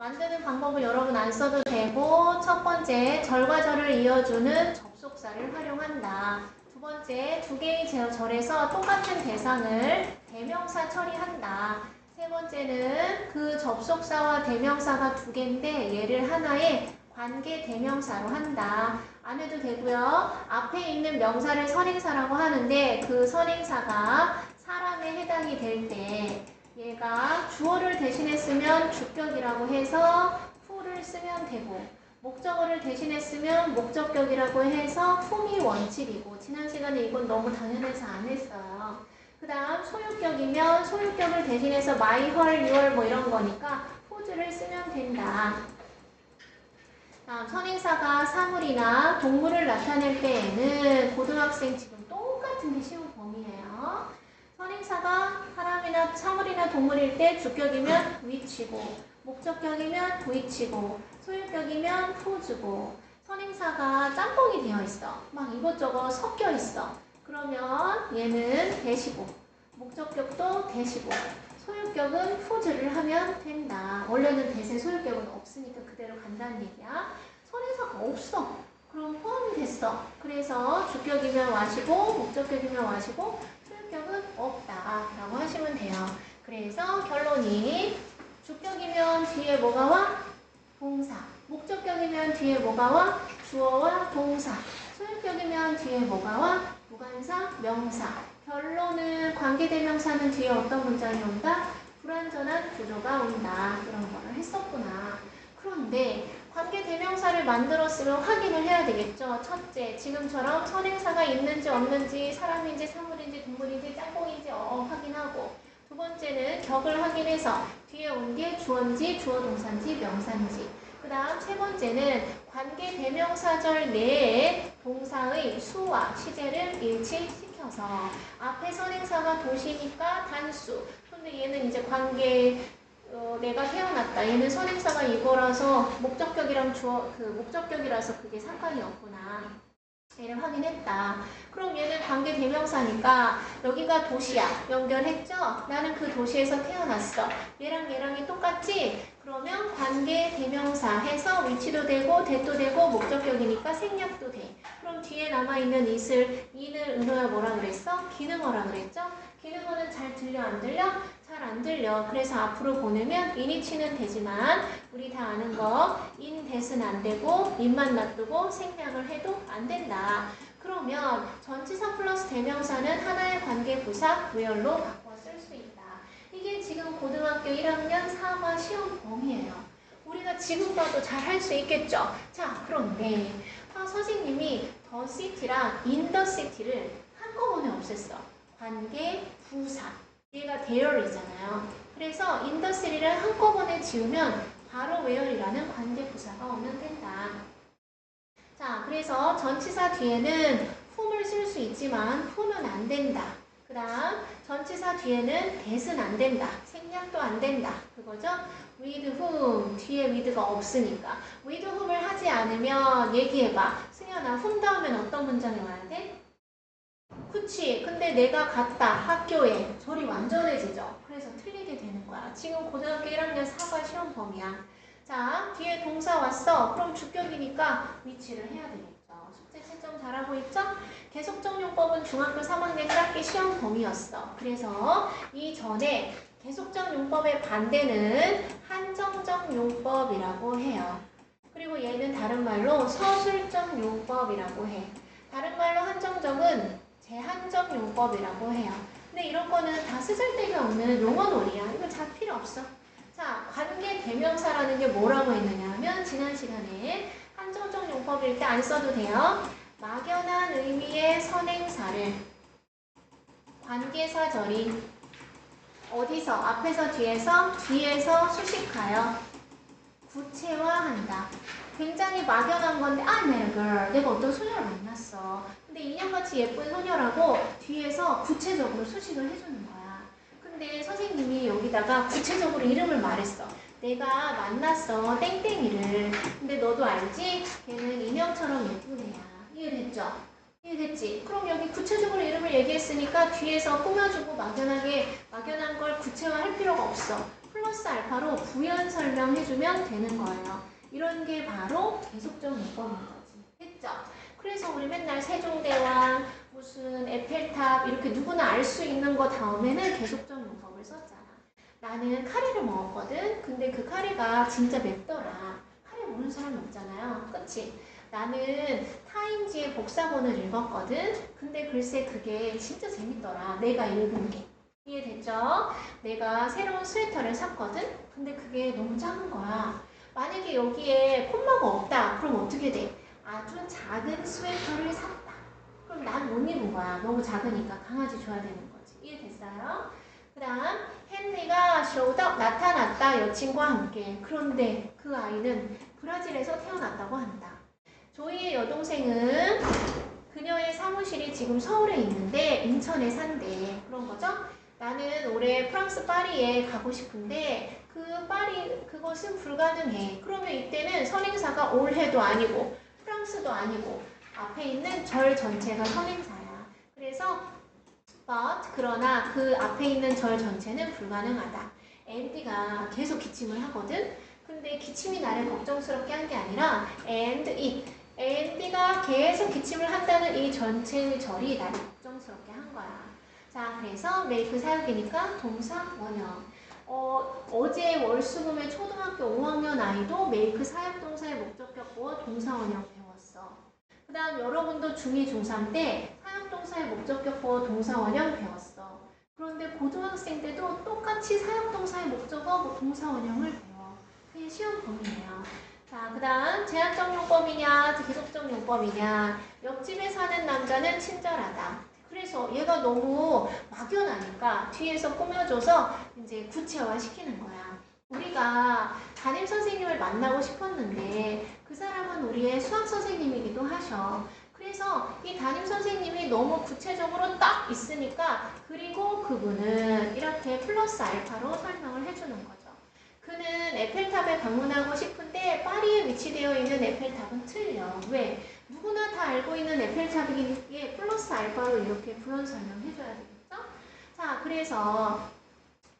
만드는 방법을 여러분 안 써도 되고, 첫 번째, 절과 절을 이어주는 접속사를 활용한다. 두 번째, 두 개의 절에서 똑같은 대상을 대명사 처리한다. 세 번째는 그 접속사와 대명사가 두 개인데 얘를 하나의 관계 대명사로 한다. 안 해도 되고요. 앞에 있는 명사를 선행사라고 하는데 그 선행사가 사람에 해당이 될 때 얘가 주어를 대신에 쓰면 주격이라고 해서 who를 쓰면 되고, 목적어를 대신에 쓰면 목적격이라고 해서 whom이 원칙이고, 지난 시간에 이건 너무 당연해서 안 했어요. 그 다음 소유격이면 소유격을 대신해서 my, her, your 뭐 이런 거니까 whose를 쓰면 된다. 다음 선행사가 사물이나 동물을 나타낼 때에는 고등학생 지금 똑같은 게 쉬운 범위예요. 선행사가 사람이나 사물이나 동물일 때 주격이면 which고, 목적격이면 which고, 소유격이면 whose고, 선행사가 짬뽕이 되어 있어. 막 이것저것 섞여 있어. 그러면 얘는 대시고, 목적격도 대시고, 소유격은 whose를 하면 된다. 원래는 대세 소유격은 없으니까 그대로 간다는 얘기야. 선행사가 없어. 그럼 포함이 됐어. 그래서 주격이면 what이고, 목적격이면 what이고, 소유격은 없다 라고 하시면 돼요. 그래서 결론이 주격이면 뒤에 뭐가 와? 동사. 목적격이면 뒤에 뭐가 와? 주어와 동사. 소유격이면 뒤에 뭐가 와? 부관사, 명사. 결론은 관계대명사는 뒤에 어떤 문장이 온다? 불완전한 구조가 온다. 그런 거를 했었구나. 그런데 관계대명사를 만들었으면 확인을 해야 되겠죠. 첫째, 지금처럼 선행사가 있는지 없는지, 사람인지 사물인지 동물인지 짝꿍인지 확인하고, 두 번째는 격을 확인해서 뒤에 온 게 주어인지 주어동사인지 명사인지, 그 다음 세 번째는 관계대명사절 내에 동사의 수와 시제를 일치시켜서 앞에 선행사가 도시니까 단수, 근데 얘는 이제 관계 내가 태어났다. 얘는 선행사가 이거라서 목적격이랑 목적격이라서 그게 상관이 없구나. 얘를 확인했다. 그럼 얘는 관계 대명사니까 여기가 도시야. 연결했죠? 나는 그 도시에서 태어났어. 얘랑이 똑같지? 그러면 관계 대명사 해서 위치도 되고 대도 되고 목적격이니까 생략도 돼. 그럼 뒤에 남아있는 이는 은어야 뭐라 그랬어? 기능어라 그랬죠? 기능어는 잘 들려 안 들려? 잘 안 들려. 그래서 앞으로 보내면 인이치는 되지만 우리 다 아는 거 인 대은 안 되고 인만 놔두고 생략을 해도 안 된다. 그러면 전치사 플러스 대명사는 하나의 관계부사 where로 바꿔 쓸 수 있다. 이게 지금 고등학교 1학년 4과 시험 범위예요. 우리가 지금 봐도 잘 할 수 있겠죠? 자, 그런데 선생님이 the city랑 in the city를 한꺼번에 없앴어. 관계 부사. 얘가 there이잖아요. 그래서 in the city를 한꺼번에 지우면 바로 where이라는 관계 부사가 오면 된다. 자, 그래서 전치사 뒤에는 whom을 쓸 수 있지만 who는 안 된다. 그 다음 전치사 뒤에는 that은 안 된다. 생략도 안 된다. 그거죠? with whom, 뒤에 with가 없으니까. with whom을 하지 않으면 얘기해봐. 승현아, whom 다음엔 어떤 문장이 와야 돼? 그치. 근데 내가 갔다 학교에 소리 완전해지죠. 그래서 틀리게 되는 거야. 지금 고등학교 1학년 4과 시험 범위야. 자, 뒤에 동사 왔어. 그럼 주격이니까 위치를 해야 되겠죠. 숙제 채점 잘하고 있죠? 계속적 용법은 중학교 3학년 1학기 시험 범위였어. 그래서 이 전에 계속적 용법의 반대는 한정적 용법이라고 해요. 그리고 얘는 다른 말로 서술적 용법이라고 해. 다른 말로 한정적은 제한적 용법이라고 해요. 근데 이런 거는 다 쓰잘데기 없는 용어놀이야. 이거 잘 필요 없어. 자, 관계 대명사라는 게 뭐라고 했느냐 하면 지난 시간에 한정적 용법일 때 안 써도 돼요. 막연한 의미의 선행사를 관계사절이 어디서? 앞에서 뒤에서 수식하여 구체화한다. 굉장히 막연한 건데 I met a girl. 내가 어떤 소녀를 만났어. 근데 인형같이 예쁜 소녀라고 뒤에서 구체적으로 수식을 해주는 거야. 근데 선생님이 여기다가 구체적으로 이름을 말했어. 내가 만났어. 땡땡이를. 근데 너도 알지? 걔는 인형처럼 예쁜 애야. 이해됐죠? 이해됐지? 그럼 여기 구체적으로 이름을 얘기했으니까 뒤에서 꾸며주고 막연한 걸 구체화할 필요가 없어. 플러스 알파로 부연 설명해주면 되는 거예요. 이런 게 바로 계속적 문법인 거지. 됐죠? 그래서 우리 맨날 세종대왕, 무슨 에펠탑 이렇게 누구나 알 수 있는 거 다음에는 계속적 문법을 썼잖아. 나는 카레를 먹었거든. 근데 그 카레가 진짜 맵더라. 카레 모르는 사람이 없잖아요. 그치? 나는 타임지의 복사본을 읽었거든. 근데 글쎄 그게 진짜 재밌더라. 내가 읽은 게. 이해됐죠? 내가 새로운 스웨터를 샀거든? 근데 그게 너무 작은 거야. 만약에 여기에 콤마가 없다. 그럼 어떻게 돼? 아주 작은 스웨터를 샀다. 그럼 난 못 입은 거야. 너무 작으니까 강아지 줘야 되는 거지. 이해됐어요? 그 다음 헨리가 쇼덕 나타났다. 여친과 함께. 그런데 그 아이는 브라질에서 태어났다고 한다. 조이의 여동생은 그녀의 사무실이 지금 서울에 있는데 인천에 산대. 그런 거죠? 나는 올해 프랑스 파리에 가고 싶은데 그 파리 그것은 불가능해. 그러면 이때는 선행사가 올해도 아니고 프랑스도 아니고 앞에 있는 절 전체가 선행사야. 그래서 but 그러나 그 앞에 있는 절 전체는 불가능하다. andy가 계속 기침을 하거든. 근데 기침이 나를 걱정스럽게 한 게 아니라 and it andy가 계속 기침을 한다는 이 전체의 절이 나를 걱정스럽게 한 거야. 자, 그래서 make 사역이니까 동사 원형. 어제 월수금의 초등학교 5학년 아이도 make 사역동사의 목적격보어 동사 원형 배웠어. 그 다음 여러분도 중2, 중3 때 사역동사의 목적격보어 동사 원형 배웠어. 그런데 고등학생 때도 똑같이 사역동사의 목적어 동사 원형을 배워. 그게 시험 범위예요. 자, 그 다음 제한적 용법이냐 계속적 용법이냐. 옆집에 사는 남자는 친절하다. 그래서 얘가 너무 막연하니까 뒤에서 꾸며줘서 이제 구체화 시키는 거야. 우리가 담임 선생님을 만나고 싶었는데 그 사람은 우리의 수학 선생님이기도 하셔. 그래서 이 담임 선생님이 너무 구체적으로 딱 있으니까 그리고 그분은 이렇게 플러스 알파로 설명을 해주는 거죠. 그는 에펠탑에 방문하고 싶은데 파리에 위치되어 있는 에펠탑은 틀려. 왜? 누구나 다 알고 있는 에펠탑이기에 플러스 알파로 이렇게 부연 설명해줘야 되겠죠? 자, 그래서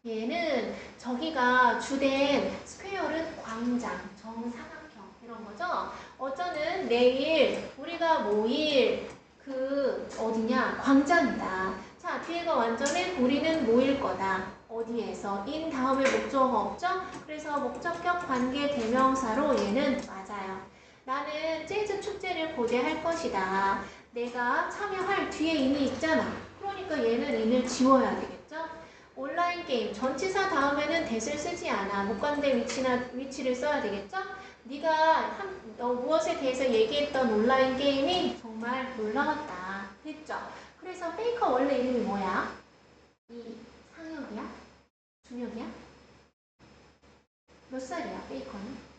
얘는 저기가 주된 스퀘어는 광장, 정사각형 이런 거죠? 어쩌는 내일 우리가 모일 그 어디냐? 광장이다. 자, 뒤에가 완전히 우리는 모일 거다. 어디에서? in 다음에 목적어가 없죠? 그래서 목적격 관계 대명사로 얘는 맞아요. 나는 재즈 축제를 고대할 것이다. 내가 참여할 뒤에 in이 있잖아. 그러니까 얘는 in을 지워야 되겠죠? 온라인 게임 전치사 다음에는 that을 쓰지 않아. 목관대 위치를 써야 되겠죠? 네가 무엇에 대해서 얘기했던 온라인 게임이 정말 놀라웠다. 됐죠? 그래서 페이커 원래 이름이 뭐야? 이 상혁이야? 준혁이야? 몇 살이야 페이커는?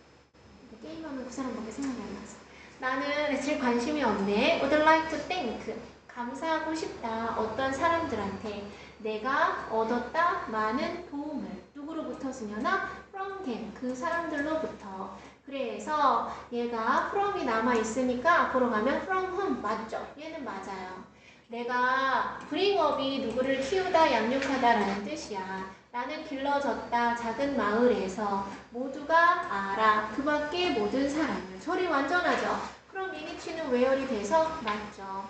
게임하면 그 사람밖에 생각이 안 나서. 나는 제일 관심이 없네. would like to thank. 감사하고 싶다. 어떤 사람들한테 내가 얻었다 많은 도움을. 누구로부터 쓰냐나 from them. 그 사람들로부터. 그래서 얘가 from이 남아있으니까 앞으로 가면 from whom 맞죠? 얘는 맞아요. 내가 bring up이 누구를 키우다 양육하다 라는 뜻이야. 나는 길러졌다 작은 마을에서 모두가 알아 그 밖의 모든 사람을. 절이 완전하죠. 그럼 미니치는 where이 돼서 맞죠.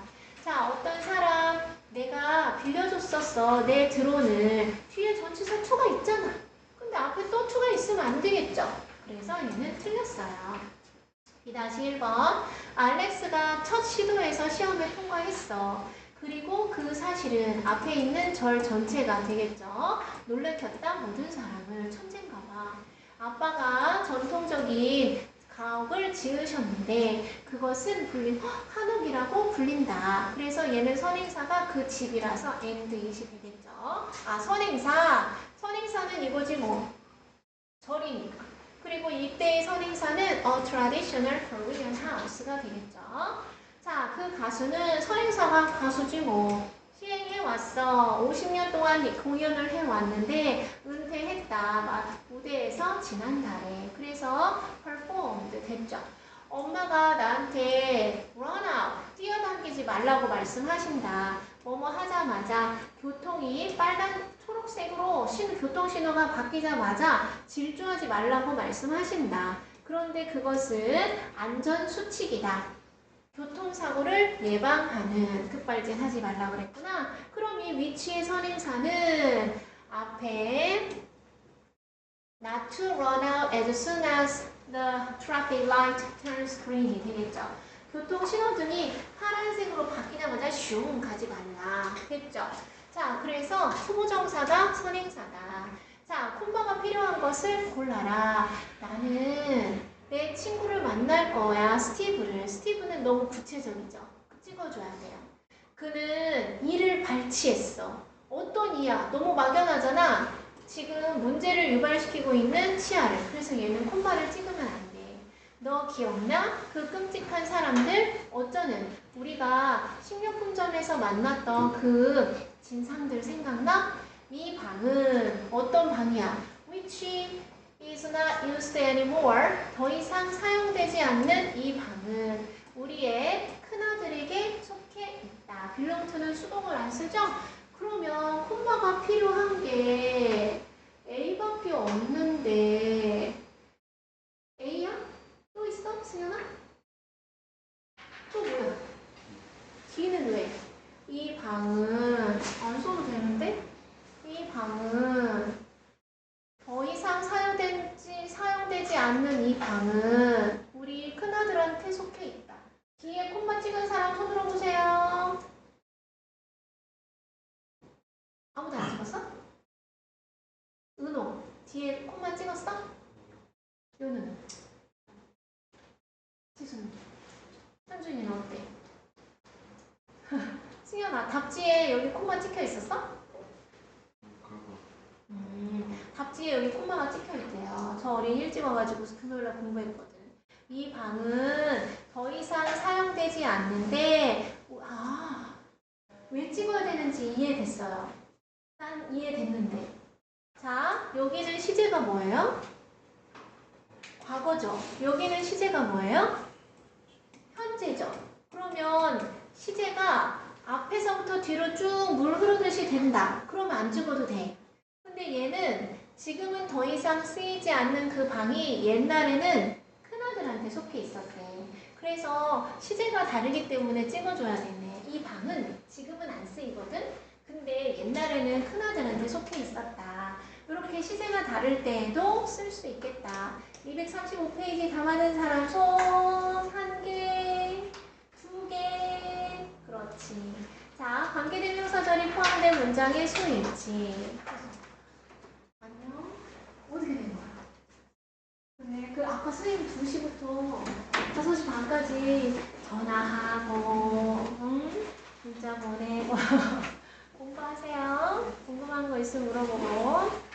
자, 어떤 사람 내가 빌려줬었어 내 드론을. 뒤에 전치사 to가 있잖아. 근데 앞에 또 to가 있으면 안 되겠죠. 그래서 얘는 틀렸어요. 2-1번 알렉스가 첫 시도에서 시험에 통과했어. 그리고 그 사실은 앞에 있는 절 전체가 되겠죠. 놀래켰다 모든 사람을. 천재인가 봐. 아빠가 전통적인 가옥을 지으셨는데 그것은 한옥이라고 불린다. 그래서 얘는 선행사가 그 집이라서 and it이 되겠죠. 아, 선행사는 이거지 뭐. 절이니까. 그리고 이때의 선행사는 a traditional Korean house가 되겠죠. 자, 그 가수는 선행사가 가수지 뭐. 시행해왔어. 50년 동안 공연을 해왔는데 은퇴했다. 무대에서 지난달에. 그래서 performed 됐죠. 엄마가 나한테 run out, 뛰어당기지 말라고 말씀하신다. 뭐뭐 하자마자 교통이 초록색으로 교통신호가 바뀌자마자 질주하지 말라고 말씀하신다. 그런데 그것은 안전수칙이다. 교통사고를 예방하는, 급발진하지 말라고 그랬구나. 그럼 이 위치의 선행사는 앞에 not to run out as soon as the traffic light turns green이 되겠죠. 교통신호등이 파란색으로 바뀌자마자 슝 가지 말라 했죠. 자, 그래서 후보정사가 선행사다. 자, 콤마가 필요한 것을 골라라. 나는 내 친구를 만날 거야. 스티브는 너무 구체적이죠. 찍어줘야 돼요. 그는 이를 발치했어. 어떤 이야? 너무 막연하잖아. 지금 문제를 유발시키고 있는 치아를. 그래서 얘는 콤마를 찍으면 안 돼. 너 기억나? 그 끔찍한 사람들? 어쩌는 우리가 식료품점에서 만났던 그 진상들 생각나? 이 방은 어떤 방이야? Which is not used anymore. 더 이상 사용되지 않는 이 방은 우리의 큰아들에게 속해 있다. belong to는 수동을 안 쓰죠? 그러면 콤마가 필요한 게 A밖에 없는데 A야? 또 있어? 승현아? 또 뭐야? D는 왜? 이 방은 안 써도 되는데? 이 방은 더 이상 사용되지 않는 이 방은 우리 큰아들한테 속해 있다. 뒤에 콤마 찍은 사람 손 들어보세요. 아무도 안 찍었어? 은호, 뒤에 콤마 찍었어? 요는? 지수는? 현준이는 어때? 승현아, 답지에 여기 콤마 찍혀 있었어? 답지에 여기 콤마가 찍혀 있대요. 저 어린 일찍 와가지고 금요일날 공부했거든. 이 방은 더 이상 사용되지 않는데, 왜 찍어야 되는지 이해됐어요. 난 이해됐는데. 자, 여기는 시제가 뭐예요? 과거죠. 여기는 시제가 뭐예요? 현재죠. 그러면 시제가 앞에서부터 뒤로 쭉 물 흐르듯이 된다. 그러면 안 찍어도 돼. 근데 얘는 지금은 더 이상 쓰이지 않는 그 방이 옛날에는 큰아들한테 속해 있었대. 그래서 시제가 다르기 때문에 찍어줘야 되네. 이 방은 지금은 안 쓰이거든? 근데 옛날에는 큰아들한테 속해 있었다. 이렇게 시제가 다를 때에도 쓸 수 있겠다. 235페이지 다 맞은 사람 손 1개, 2개. 그렇지. 자, 관계대명사절이 포함된 문장의 수일치. 안녕? 어떻게 된 거야? 네, 아까 선생님 2시부터 5시 반까지 전화하고, 문자 보내고, 공부하세요. 궁금한 거 있으면 물어보고.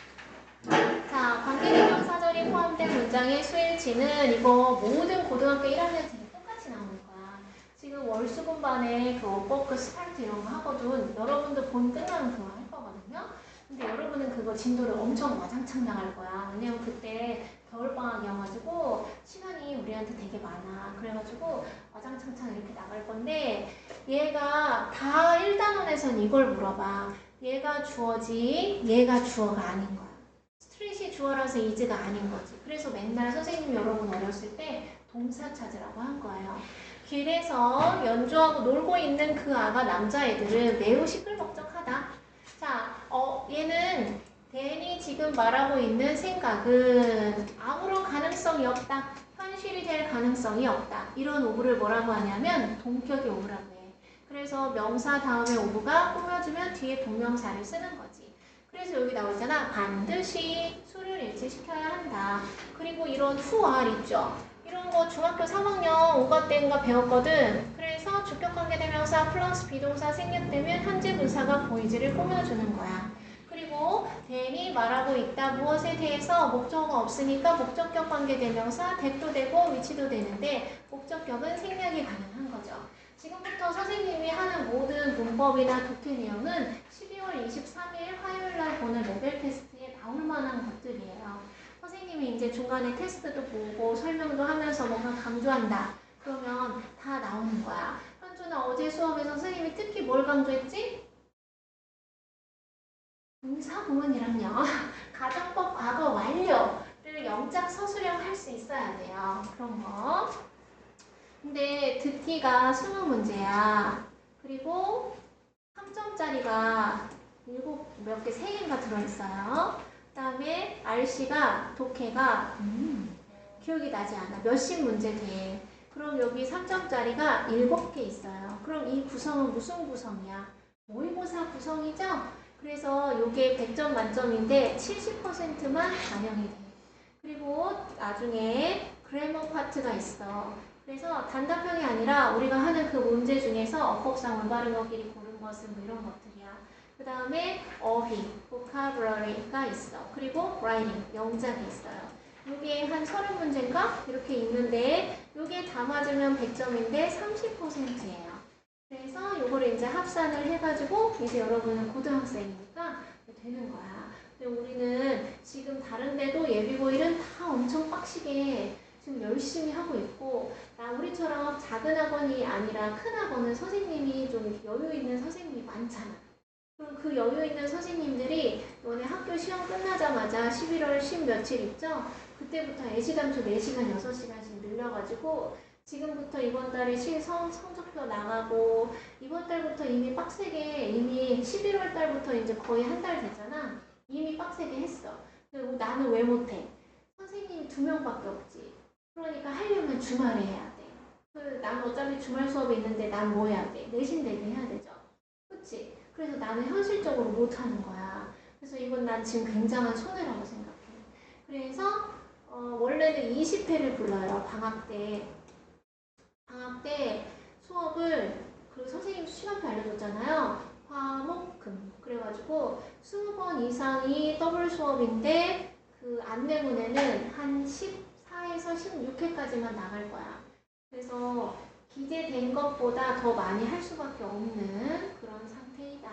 자, 관계대명사절이 포함된 문장의 수일치는 이거 모든 고등학교 1학년들이 똑같이 나오는 거야. 지금 월수금반에 그 워크워크 스타트 이런 거 하거든. 여러분도 본 끝나면 그거 할 거거든요. 근데 여러분은 그거 진도를 엄청 와장창 나갈 거야. 왜냐면 그때 겨울방학이어가지고 시간이 우리한테 되게 많아. 그래가지고 와장창창 이렇게 나갈 건데 얘가 다 1단원에선 이걸 물어봐. 얘가 주어지, 얘가 주어가 아닌 거야. 스트릿이 주어라서 이즈가 아닌 거지. 그래서 맨날 선생님 여러분 어렸을 때 동사 찾으라고 한 거예요. 길에서 연주하고 놀고 있는 그 아가 남자애들은 매우 시끌벅적하다. 자, 얘는 댄이 지금 말하고 있는 생각은 아무런 가능성이 없다. 현실이 될 가능성이 없다. 이런 오브를 뭐라고 하냐면 동격의 오브라고 해. 그래서 명사 다음에 오브가 꾸며주면 뒤에 동명사를 쓰는 거지. 그래서 여기 나오잖아. 반드시 수를 일치시켜야 한다. 그리고 이런 후알 있죠. 이런 거 중학교 3학년 5과 때인가 배웠거든. 그래서 주격관계대명사 플러스 비동사 생략되면 현재 분사가 보이지를 꾸며주는 거야. 그리고 댄이 말하고 있다. 무엇에 대해서 목적어가 없으니까 목적격 관계대명사 대도 되고 위치도 되는데 목적격은 생략이 가능한 거죠. 지금부터 선생님이 하는 모든 문법이나 독해 내용은 12월 23일 화요일날 보는 레벨 테스트에 나올 만한 것들이에요. 선생님이 이제 중간에 테스트도 보고 설명도 하면서 뭔가 강조한다. 그러면 다 나오는 거야. 현준아, 어제 수업에서 선생님이 특히 뭘 강조했지? 동사구문이랑요. 가정법 과거 완료를 영작 서술형 할 수 있어야 돼요. 그런 거. 근데 듣기가 20문제야. 그리고 3점짜리가 3개인가 들어있어요. 그 다음에 RC가 독해가 기억이 나지 않아. 몇십 문제 돼. 그럼 여기 3점짜리가 7개 있어요. 그럼 이 구성은 무슨 구성이야? 모의고사 구성이죠? 그래서 이게 100점 만점인데 70%만 반영이 돼. 그리고 나중에 그래머 파트가 있어. 그래서 단답형이 아니라 우리가 하는 그 문제 중에서 어법상 올바른 것끼리 고른 것은 뭐 이런 것들이야. 그 다음에 어휘, vocabulary가 있어. 그리고 writing, 영작이 있어요. 이게 한 30문제인가? 이렇게 있는데 이게 다 맞으면 100점인데 30%예요. 그래서 이거를 이제 합산을 해가지고 이제 여러분은 고등학생이니까 되는 거야. 근데 우리는 지금 다른 데도 예비고일은 다 엄청 빡시게 지금 열심히 하고 있고, 우리처럼 작은 학원이 아니라 큰 학원은 선생님이 좀 여유 있는 선생님이 많잖아. 그럼 그 여유 있는 선생님들이 너네 학교 시험 끝나자마자 11월 10 며칠 있죠? 그때부터 애시당초 4시간, 6시간씩 늘려가지고 지금부터 이번 달에 성적표 나가고 이번 달부터 이미 빡세게 이미 11월 달부터 이제 거의 한 달 됐잖아. 이미 빡세게 했어. 그리고 나는 왜 못해? 선생님이 2명밖에 없지. 그러니까 하려면 주말에 해야 돼. 난 어차피 주말 수업이 있는데 난 뭐 해야 돼? 내신 대비 해야 되죠. 그치? 그래서 나는 현실적으로 못하는 거야. 그래서 이건 난 지금 굉장한 손해라고 생각해. 그래서 원래는 20회를 불러요. 방학 때. 방학 때 수업을 그 선생님 시간표 알려줬잖아요. 화, 목, 금. 그래가지고 20번 이상이 더블 수업인데 그 안내문에는 한 14에서 16회까지만 나갈 거야. 그래서 기재된 것보다 더 많이 할 수밖에 없는 그런 상태이다.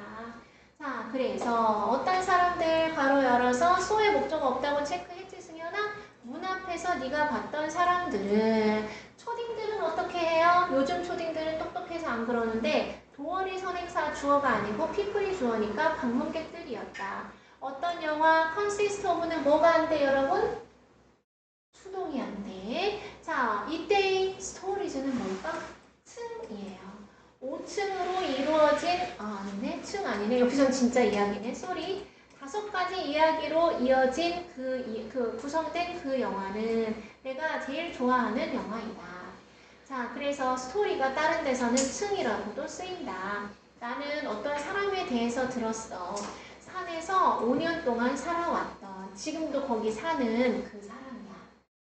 자, 그래서 어떤 사람들 가로 열어서 소의 목적 없다고 체크했지, 승현아? 문 앞에서 네가 봤던 사람들은 초딩들은 어떻게 해요? 요즘 초딩들은 똑똑해서 안 그러는데 도어리 선행사 주어가 아니고 피플이 주어니까 방문객들이었다. 어떤 영화 컨시스트 오브는 뭐가 안 돼, 여러분? 수동이 안 돼. 자, 이때의 스토리즈는 뭘까? 층이에요. 5층으로 이루어진, 아니네. 층 아니네. 여기선 진짜 이야기네. 쏘리. 5가지 이야기로 이어진 구성된 그 영화는 내가 제일 좋아하는 영화이다. 자, 그래서 스토리가 다른 데서는 층이라고도 쓰인다. 나는 어떤 사람에 대해서 들었어. 산에서 5년 동안 살아왔던, 지금도 거기 사는 그 사람이야.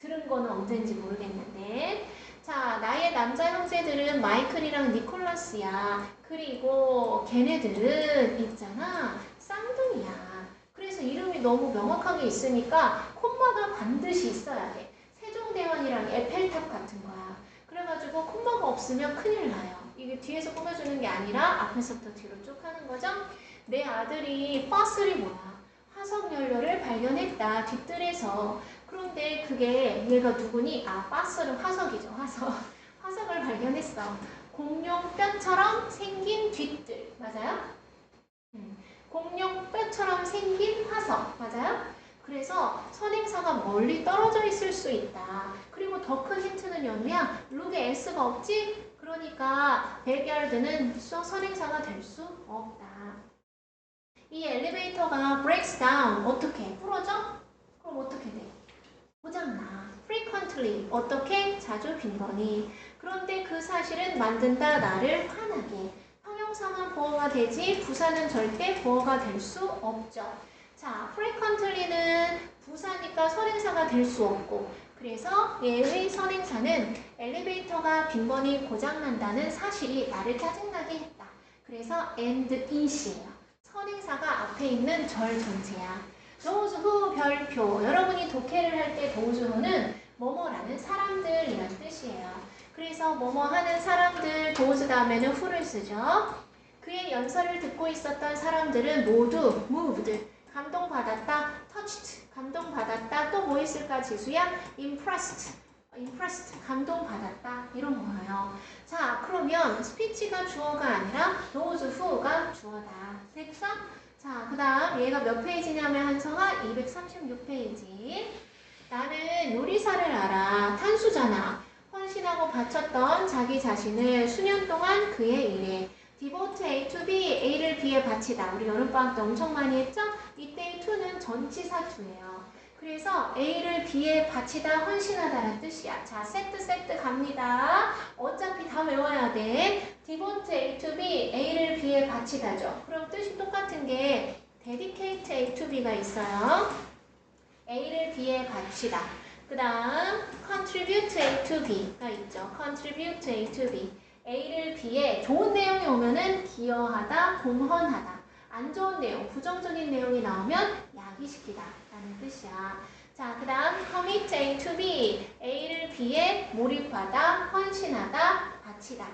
들은 거는 언젠지 모르겠는데. 자, 나의 남자 형제들은 마이클이랑 니콜라스야. 그리고 걔네들은 있잖아. 쌍둥이야. 그래서 이름이 너무 명확하게 있으니까 콤마가 반드시 있어야 돼. 세종대왕이랑 에펠탑 같은 거야. 그래가지고 콤마가 없으면 큰일 나요. 이게 뒤에서 꾸며주는 게 아니라 앞에서부터 뒤로 쭉 하는 거죠. 내 아들이 퍼슬이 뭐야? 화석연료를 발견했다. 뒷뜰에서. 그런데 그게 얘가 누구니? 빠스는 화석이죠. 화석을 발견했어. 공룡뼈처럼 생긴 뒷뜰. 맞아요? 공룡뼈처럼 생긴 화석. 맞아요? 그래서 선행사가 멀리 떨어져 있을 수 있다. 그리고 더 큰 힌트는 연우야. 룩에 S가 없지? 그러니까 backyard는 선행사가 될 수 없다. 이 엘리베이터가 breaks down. 어떻게? 부러져? 그럼 어떻게 돼? 고장나. frequently. 어떻게? 자주 빈번히. 그런데 그 사실은 만든다 나를 화나게. 형용사만 보어가 되지 부사는 절대 보어가 될 수 없죠. 자, frequently는 부사니까 선행사가 될 수 없고, 그래서 얘의 선행사는 엘리베이터가 빈번히 고장난다는 사실이 나를 짜증나게 했다. 그래서 and it이에요. 선행사가 앞에 있는 절 전체야. those who 별표. 여러분이 독해를 할 때 those who는 뭐뭐라는 사람들이란 뜻이에요. 그래서 뭐뭐 하는 사람들 those 다음에는 who를 쓰죠. 그의 연설을 듣고 있었던 사람들은 모두 moved. 감동받았다. touched. 감동받았다. 또 뭐 있을까 지수야? impressed. 감동받았다. 이런 거예요. 자, 그러면 스피치가 주어가 아니라 those who가 주어다. 됐어? 자, 그 다음 얘가 몇 페이지냐면 한성아 236페이지. 나는 요리사를 알아. 탄수잖아. 헌신하고 바쳤던 자기 자신을 수년 동안 그의 일에 devote A to B, A를 B에 바치다. 우리 여름방학 때 엄청 많이 했죠? 이때 to는 전치사 to예요. 그래서 A를 B에 바치다, 헌신하다라는 뜻이야. 자, 세트 갑니다. 어차피 다 외워야 돼. devote A to B, A를 B에 바치다죠. 그럼 뜻이 똑같은 게 dedicate A to B가 있어요. A를 B에 바치다. 그 다음 contribute A to B가 있죠. contribute A to B. A를 B에 좋은 내용이 오면은 기여하다, 공헌하다. 안 좋은 내용, 부정적인 내용이 나오면 야기시키다 라는 뜻이야. 자, 그 다음 commit A to B. A를 B에 몰입하다, 헌신하다, 바치다.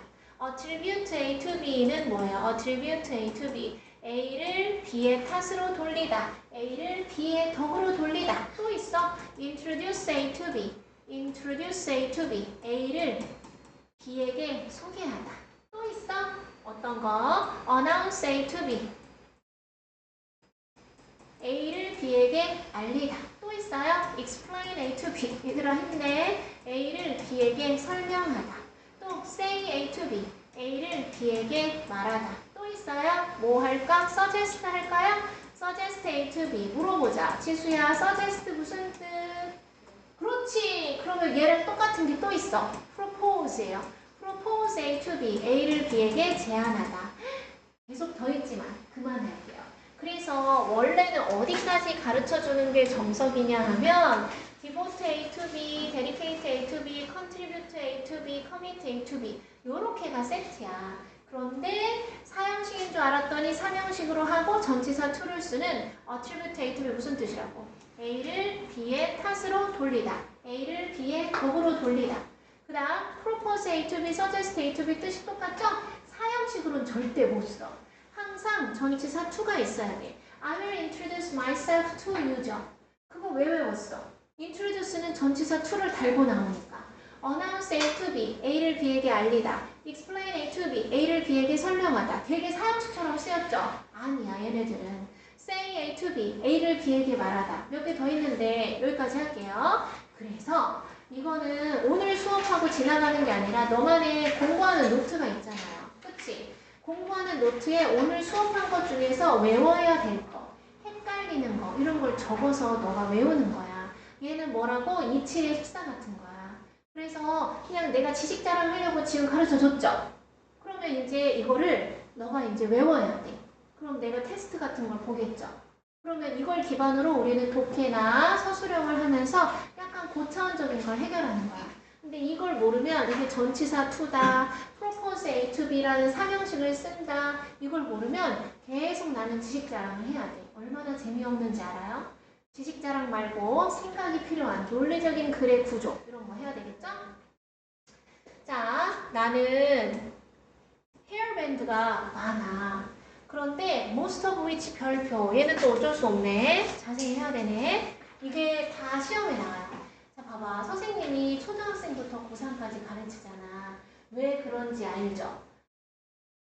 attribute A to B는 뭐예요? attribute A to B. A를 B의 탓으로 돌리다. A를 B의 덕으로 돌리다. 또 있어. introduce A to B. introduce A to B. A를 B에게 소개하다. 또 있어. 어떤 거? announce A to B. A를 B에게 알리다. 또 있어요. explain A to B. 얘들아 힘내. A를 B에게 설명하다. 또 say A to B. A를 B에게 말하다. 또 있어요. 뭐 할까? suggest 할까요? suggest A to B. 물어보자. 지수야, suggest 무슨 뜻? 그렇지. 그러면 얘랑 똑같은 게 또 있어. propose예요. propose A to B. A를 B에게 제안하다. 계속 더 있지만 그만할게요. 그래서 원래는 어디까지 가르쳐주는 게 정석이냐 하면 devote A to B, dedicate A to B, contribute A to B, commit A to B 요렇게가 세트야. 그런데 사형식인 줄 알았더니 삼형식으로 하고 전치사 to를 쓰는 attribute A to B 무슨 뜻이라고? A를 B의 탓으로 돌리다. A를 B의 덕으로 돌리다. 그 다음 propose A to B, suggest A to B 뜻이 똑같죠? 사형식으로는 절대 못 써. 항상 전치사 to가 있어야 돼. I will introduce myself to you죠. 그거 왜 외웠어? introduce는 전치사 to를 달고 나오니까. announce A to B, A를 B에게 알리다. explain A to B, A를 B에게 설명하다. 되게 사형식처럼 쓰였죠? 아니야, 얘네들은. say A to B, A를 B에게 말하다. 몇 개 더 있는데 여기까지 할게요. 그래서 이거는 오늘 수업하고 지나가는 게 아니라 너만의 공부하는 노트가 있잖아요. 그치? 공부하는 노트에 오늘 수업한 것 중에서 외워야 될 거, 헷갈리는 거 이런 걸 적어서 너가 외우는 거야. 얘는 뭐라고? 27의 숫자 같은 거야. 그래서 그냥 내가 지식 자랑하려고 지금 가르쳐줬죠? 그러면 이제 이거를 너가 이제 외워야 돼. 그럼 내가 테스트 같은 걸 보겠죠? 그러면 이걸 기반으로 우리는 독해나 서술형을 하면서 약간 고차원적인 걸 해결하는 거야. 근데 이걸 모르면 이게 전치사 to다, propose A to B라는 삼형식을 쓴다. 이걸 모르면 계속 나는 지식 자랑을 해야 돼. 얼마나 재미없는지 알아요? 지식 자랑 말고 생각이 필요한 논리적인 글의 구조 이런 거 해야 되겠죠? 자, 나는 헤어밴드가 많아. 그런데 most of which 별표. 얘는 또 어쩔 수 없네. 자세히 해야 되네. 이게 다 시험에 나와요. 자, 봐봐. 선생님이 초등학생부터 고3까지 가르치잖아. 왜 그런지 알죠?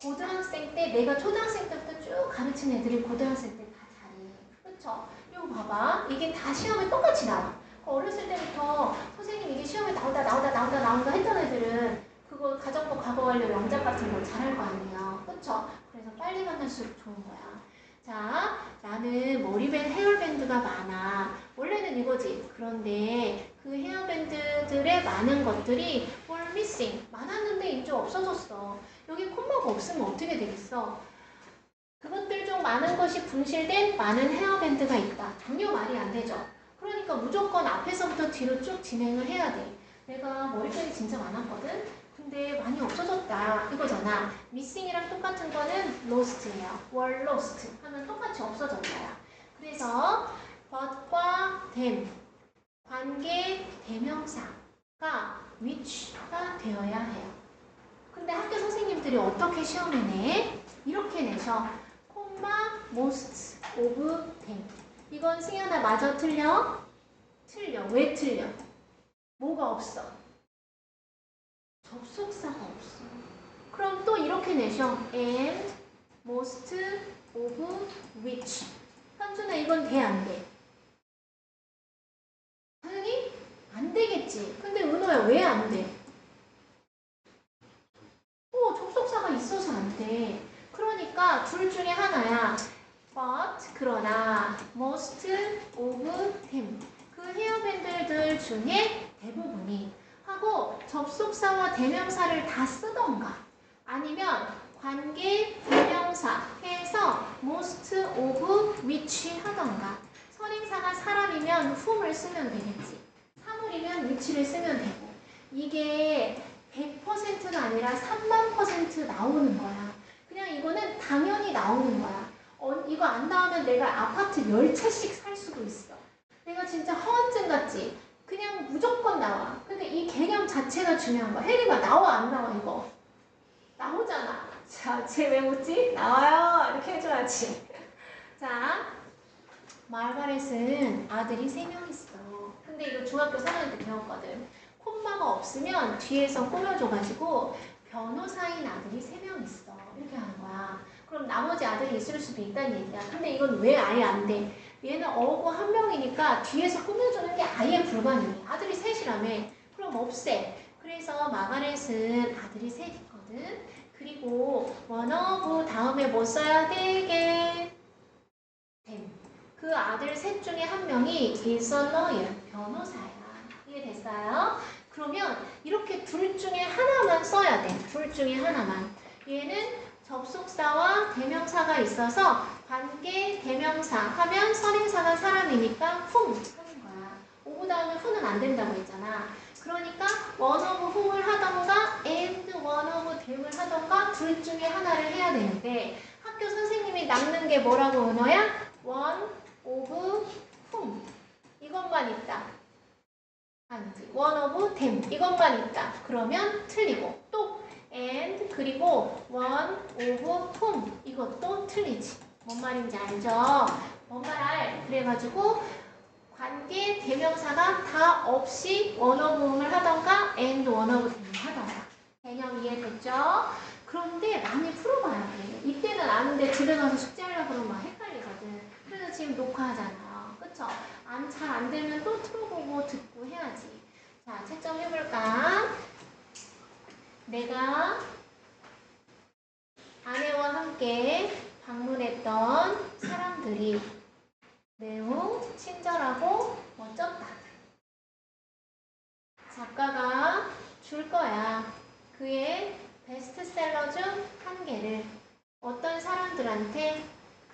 고등학생 때 내가 초등학생 때부터 쭉 가르친 애들이 고등학생 때 다 잘해. 그쵸? 이거 봐봐. 이게 다 시험에 똑같이 나와. 어렸을 때부터 선생님 이게 시험에 나온다 했던 애들은 그거 가정법 과거 완료 영작 같은 거 잘할 거 아니에요. 그쵸? 그래서 빨리 만날수록 좋은 거야. 자, 나는 머리밴 헤어밴드가 많아. 원래는 이거지. 그런데 그 헤어밴드들의 많은 것들이 were missing. 많았는데 이제 없어졌어. 여기 콤마가 없으면 어떻게 되겠어? 그것들 중 많은 것이 분실된 많은 헤어밴드가 있다. 전혀 말이 안 되죠. 그러니까 무조건 앞에서부터 뒤로 쭉 진행을 해야 돼. 내가 머리끈이 진짜 많았거든? 근데 많이 없어졌다. 이거잖아. missing이랑 똑같은 거는 lost예요. were lost 하면 똑같이 없어졌어요. 그래서 but과 them, 관계 대명사가 which가 되어야 해요. 근데 학교 선생님들이 어떻게 시험에 내? 이렇게 내셔. 콤마 most of them. 이건 승현아 맞아 틀려? 틀려. 왜 틀려? 뭐가 없어? 접속사가 없어. 그럼 또 이렇게 내셔. and most of which. 현준아 이건 돼 안 돼? 당연히 안 되겠지. 근데 은호야 왜 안 돼? 접속사가 있어서 안 돼. 그러니까 둘 중에 하나야. But 그러나 most of them. 그 헤어밴들들 중에 대부분이 하고 접속사와 대명사를 다 쓰던가 아니면 관계 대명사 해서 most of which 하던가 선행사가 사람이면 whom을 쓰면 되겠지. 사물이면 which를 쓰면 되고 이게 100%가 아니라 30,000% 나오는 거야. 그냥 이거는 당연히 나오는 거야. 이거 안 나오면 내가 아파트 10채씩 살 수도 있어. 내가 진짜 허언증 같지? 그냥 무조건 나와. 근데 이 개념 자체가 중요한 거야. 혜리가 나와 안 나와 이거? 나오잖아. 자, 쟤 왜 묻지? 나와요. 이렇게 해줘야지. 자, 마르가렛은 아들이 3명 있어. 근데 이거 중학교 3학년 때 배웠거든. 콤마가 없으면 뒤에서 꾸며줘가지고 변호사인 아들이 3명 있어. 이렇게 하는 거야. 그럼 나머지 아들이 있을 수도 있다는 얘기야. 근데 이건 왜 아예 안 돼? 얘는 어고 1명이니까 뒤에서 꾸며주는 게 아예 불가능해. 아들이 3이라며. 그럼 없애. 그래서 마가렛은 아들이 3 있거든. 그리고 one of 다음에 뭐 써야 되게? them. 그 아들 3 중에 1명이 is a lawyer. 변호사야. 이해됐어요? 그러면 이렇게 둘 중에 하나만 써야 돼. 둘 중에 하나만. 얘는 접속사와 대명사가 있어서 관계 대명사 하면 선행사가 사람이니까 whom 하는 거야. 오브 다음에 who는 안 된다고 했잖아. 그러니까 one of whom을 하던가 and one of them을 하던가 둘 중에 하나를 해야 되는데 학교 선생님이 남는 게 뭐라고 은호야? one of whom 이것만 있다. 아니지. one of them 이것만 있다. 그러면 틀리고 또 and 그리고 one of whom 이것도 틀리지. 뭔 말인지 알죠? 뭔 말 알? 그래가지고 관계 대명사가 다 없이 one of whom을 하던가 and one of them을 하던가. 개념 이해됐죠? 그런데 많이 풀어봐야 돼. 이때는 아는데 집에 가서 숙제하려고 그러면 막 헷갈리거든. 그래서 지금 녹화하잖아요. 그쵸? 잘 안 되면 또 틀어보고 듣고 해야지. 자, 채점해볼까? 내가 아내와 함께 방문했던 사람들이 매우 친절하고 멋졌다. 작가가 줄 거야. 그의 베스트셀러 중 1개를 어떤 사람들한테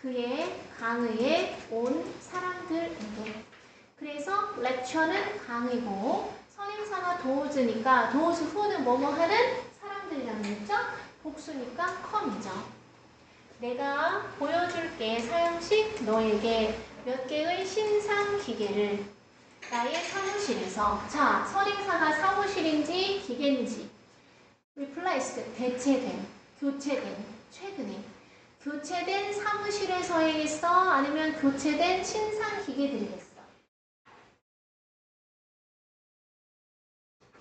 그의 강의에 온 사람들에게. 그래서 렉처는 강의고 선행사가 도우즈니까 도우즈 후는 뭐뭐 하는 사람들이라고 했죠? 복수니까 come이죠. 내가 보여줄게 사형식 너에게 몇 개의 신상 기계를 나의 사무실에서. 자, 선행사가 사무실인지 기계인지. replace 대체된, 교체된, 최근에 교체된 사무실에서이겠어? 아니면 교체된 신상 기계들이겠어?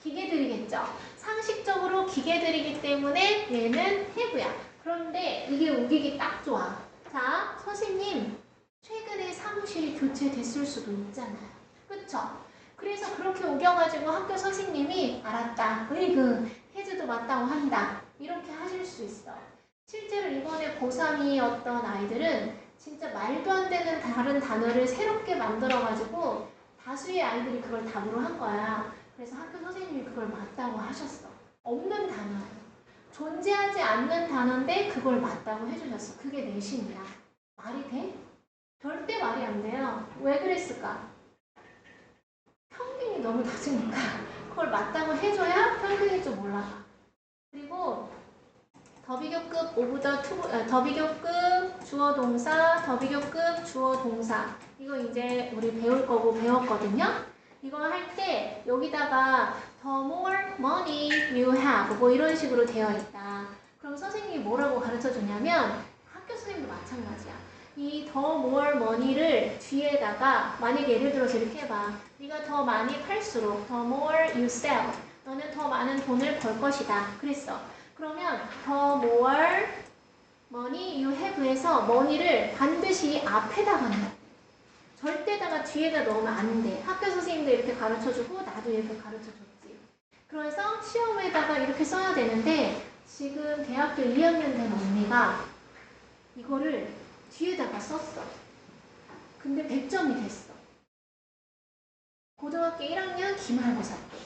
기계들이겠죠. 상식적으로 기계들이기 때문에 얘는 have야. 그런데 이게 우기기 딱 좋아. 자, 선생님 최근에 사무실이 교체됐을 수도 있잖아요. 그쵸? 그래서 그렇게 우겨가지고 학교 선생님이 알았다. 으이그 해즈도 맞다고 한다. 이렇게 하실 수 있어. 실제로 이번에 고3이었던 아이들은 진짜 말도 안 되는 다른 단어를 새롭게 만들어가지고 다수의 아이들이 그걸 답으로 한 거야. 그래서 학교 선생님이 그걸 맞다고 하셨어. 없는 단어예요. 존재하지 않는 단어인데 그걸 맞다고 해주셨어. 그게 내신이야. 말이 돼? 절대 말이 안 돼요. 왜 그랬을까? 평균이 너무 낮으니까 그걸 맞다고 해줘야 평균이 좀 올라가. 그리고 더비교급 더비교급 주어 동사, 더비교급 주어 동사. 이거 이제 우리 배울 거고 배웠거든요. 이거 할 때 여기다가 the more money you have 뭐 이런 식으로 되어 있다. 그럼 선생님이 뭐라고 가르쳐 주냐면 학교 선생님도 마찬가지야. 이 the more money를 뒤에다가 만약에 예를 들어서 이렇게 해봐. 네가 더 많이 팔수록 the more you sell 너는 더 많은 돈을 벌 것이다. 그랬어. 그러면 the more money you have에서 money를 반드시 앞에다가 넣어야 돼. 절대다가 뒤에다 넣으면 안 돼. 학교 선생님도 이렇게 가르쳐주고 나도 이렇게 가르쳐줬지. 그래서 시험에다가 이렇게 써야 되는데 지금 대학교 2학년 된 언니가 이거를 뒤에다가 썼어. 근데 100점이 됐어. 고등학교 1학년 기말고사 때.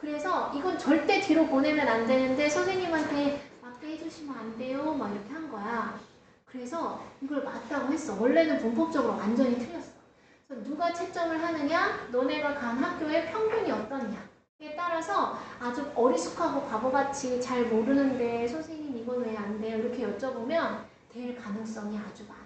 그래서 이건 절대 뒤로 보내면 안 되는데 선생님한테 맞게 해주시면 안 돼요. 막 이렇게 한 거야. 그래서 이걸 맞다고 했어. 원래는 문법적으로 완전히 틀렸어. 그래서 누가 채점을 하느냐, 너네가 간 학교의 평균이 어떠냐에 따라서 아주 어리숙하고 바보같이 잘 모르는데 선생님 이건 왜 안 돼요? 이렇게 여쭤보면 될 가능성이 아주 많아.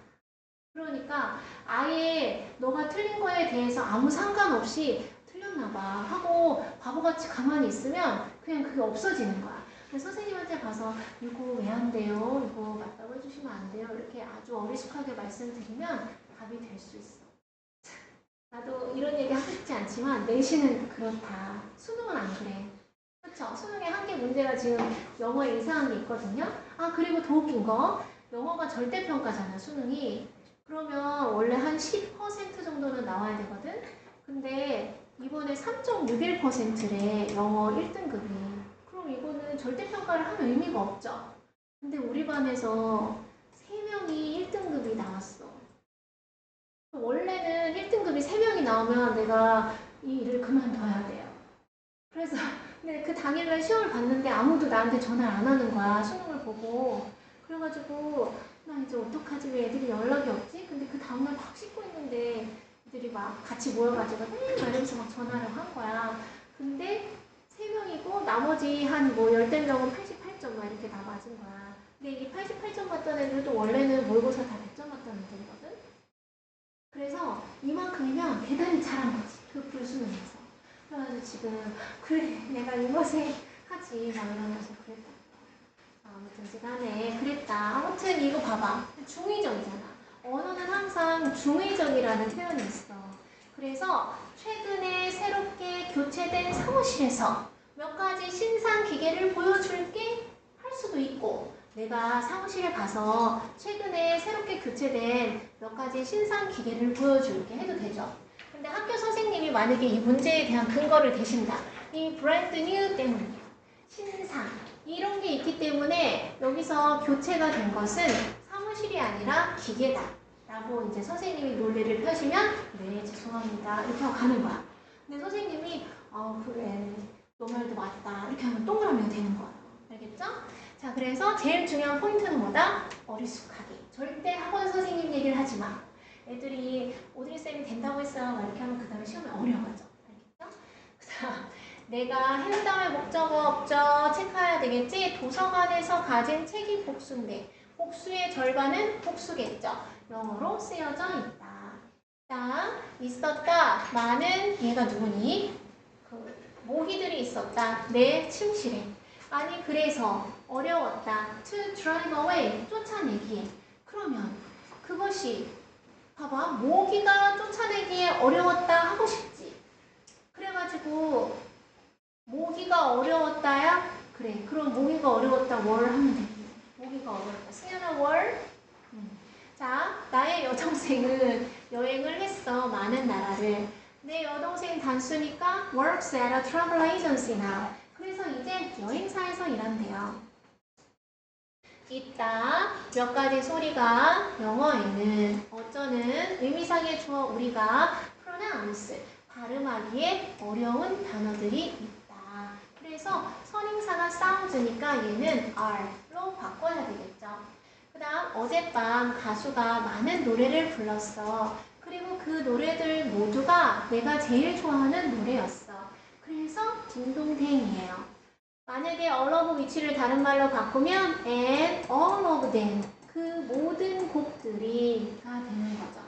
그러니까 아예 너가 틀린 거에 대해서 아무 상관없이 틀렸나 봐 하고 바보같이 가만히 있으면 그냥 그게 없어지는 거야. 그래서 선생님한테 가서 이거 왜 안 돼요? 이거 맞다고 해주시면 안 돼요? 이렇게 아주 어리숙하게 말씀드리면 답이 될 수 있어. 나도 이런 얘기 하고 싶지 않지만 내신은 그렇다. 수능은 안 그래. 그렇죠? 수능에 한 개 문제가 지금 영어에 이상한 게 있거든요. 아 그리고 더 웃긴 거 영어가 절대평가잖아 수능이. 그러면 원래 한 10% 정도는 나와야 되거든. 근데 이번에 3.61%래 영어 1등급이. 그럼 이거는 절대평가를 하면 의미가 없죠. 근데 우리 반에서 3명이 1등급이 나왔어. 원래는 1등급이 3명이 나오면 내가 이 일을 그만둬야 돼요. 그래서 근데 그 당일날 시험을 봤는데 아무도 나한테 전화를 안 하는 거야. 수능을 보고. 그래가지고 나 이제 어떡하지? 왜 애들이 연락이 없지? 근데 그 다음날 막 씻고 있는데 애들이 막 같이 모여가지고 막 이러면서 막 전화를 한 거야. 근데 3명이고 나머지 한 뭐 10대 명은 88점 막 이렇게 다 맞은 거야. 근데 이 88점 맞던 애들도 원래는 모의고사 다 100점 맞던 애들이거든? 그래서 이만큼이면 대단히 잘한 거지. 그 불수능에서. 그래가지고 지금 그래 내가 이것에 하지 막 이러면서 그랬다. 아무튼 간에 그랬다. 아무튼 이거 봐봐. 중의적이잖아. 언어는 항상 중의적이라는 표현이 있어. 그래서 최근에 새롭게 교체된 사무실에서 몇 가지 신상 기계를 보여줄게 할 수도 있고 내가 사무실에 가서 최근에 새롭게 교체된 몇 가지 신상 기계를 보여줄게 해도 되죠. 근데 학교 선생님이 만약에 이 문제에 대한 근거를 대신다. 이 브랜드 뉴 때문이에요. 신상. 이런 게 있기 때문에 여기서 교체가 된 것은 사무실이 아니라 기계다. 라고 이제 선생님이 논리를 펴시면 네, 죄송합니다. 이렇게 하고 가는 거야. 근데 선생님이 그래. 너 말도 맞다. 이렇게 하면 동그라미가 되는 거야. 알겠죠? 자, 그래서 제일 중요한 포인트는 뭐다? 어리숙하게. 절대 학원 선생님 얘기를 하지 마. 애들이 오드리쌤이 된다고 했어. 막 이렇게 하면 그 다음에 시험에 어려워져. 알겠죠? 그 다음 내가 한 다음에 목적어 없죠? 체크해야 되겠지? 도서관에서 가진 책이 복수인데 복수의 절반은 복수겠죠? 영어로 쓰여져 있다. 다음 있었다. 많은 얘가 누구니? 그 모기들이 있었다. 내 침실에. 아니 그래서 어려웠다. To drive away. 쫓아내기에. 그러면 그것이 봐봐. 모기가 쫓아내기에 어려웠다 하고 싶지. 그래가지고 모기가 어려웠다야? 그래. 그럼 모기가 어려웠다. 뭘 하면 되겠네. 모기가 어려웠다. 승현아 월. 자, 나의 여동생은 여행을 했어. 많은 나라를. 내 여동생 단수니까 works at a travel agency now. 그래서 이제 여행사에서 일한대요. 있다. 몇 가지 소리가 영어에는 어쩌는 의미상의 주어 우리가 pronounce 발음하기에 어려운 단어들이 있다. 그래서 선행사가 sounds니까 얘는 are로 바꿔야 되겠죠. 그 다음 어젯밤 가수가 많은 노래를 불렀어. 그리고 그 노래들 모두가 내가 제일 좋아하는 노래였어. 그래서 딩동댕이에요. 만약에 all of 위치를 다른 말로 바꾸면 and all of them 그 모든 곡들이가 되는 거죠.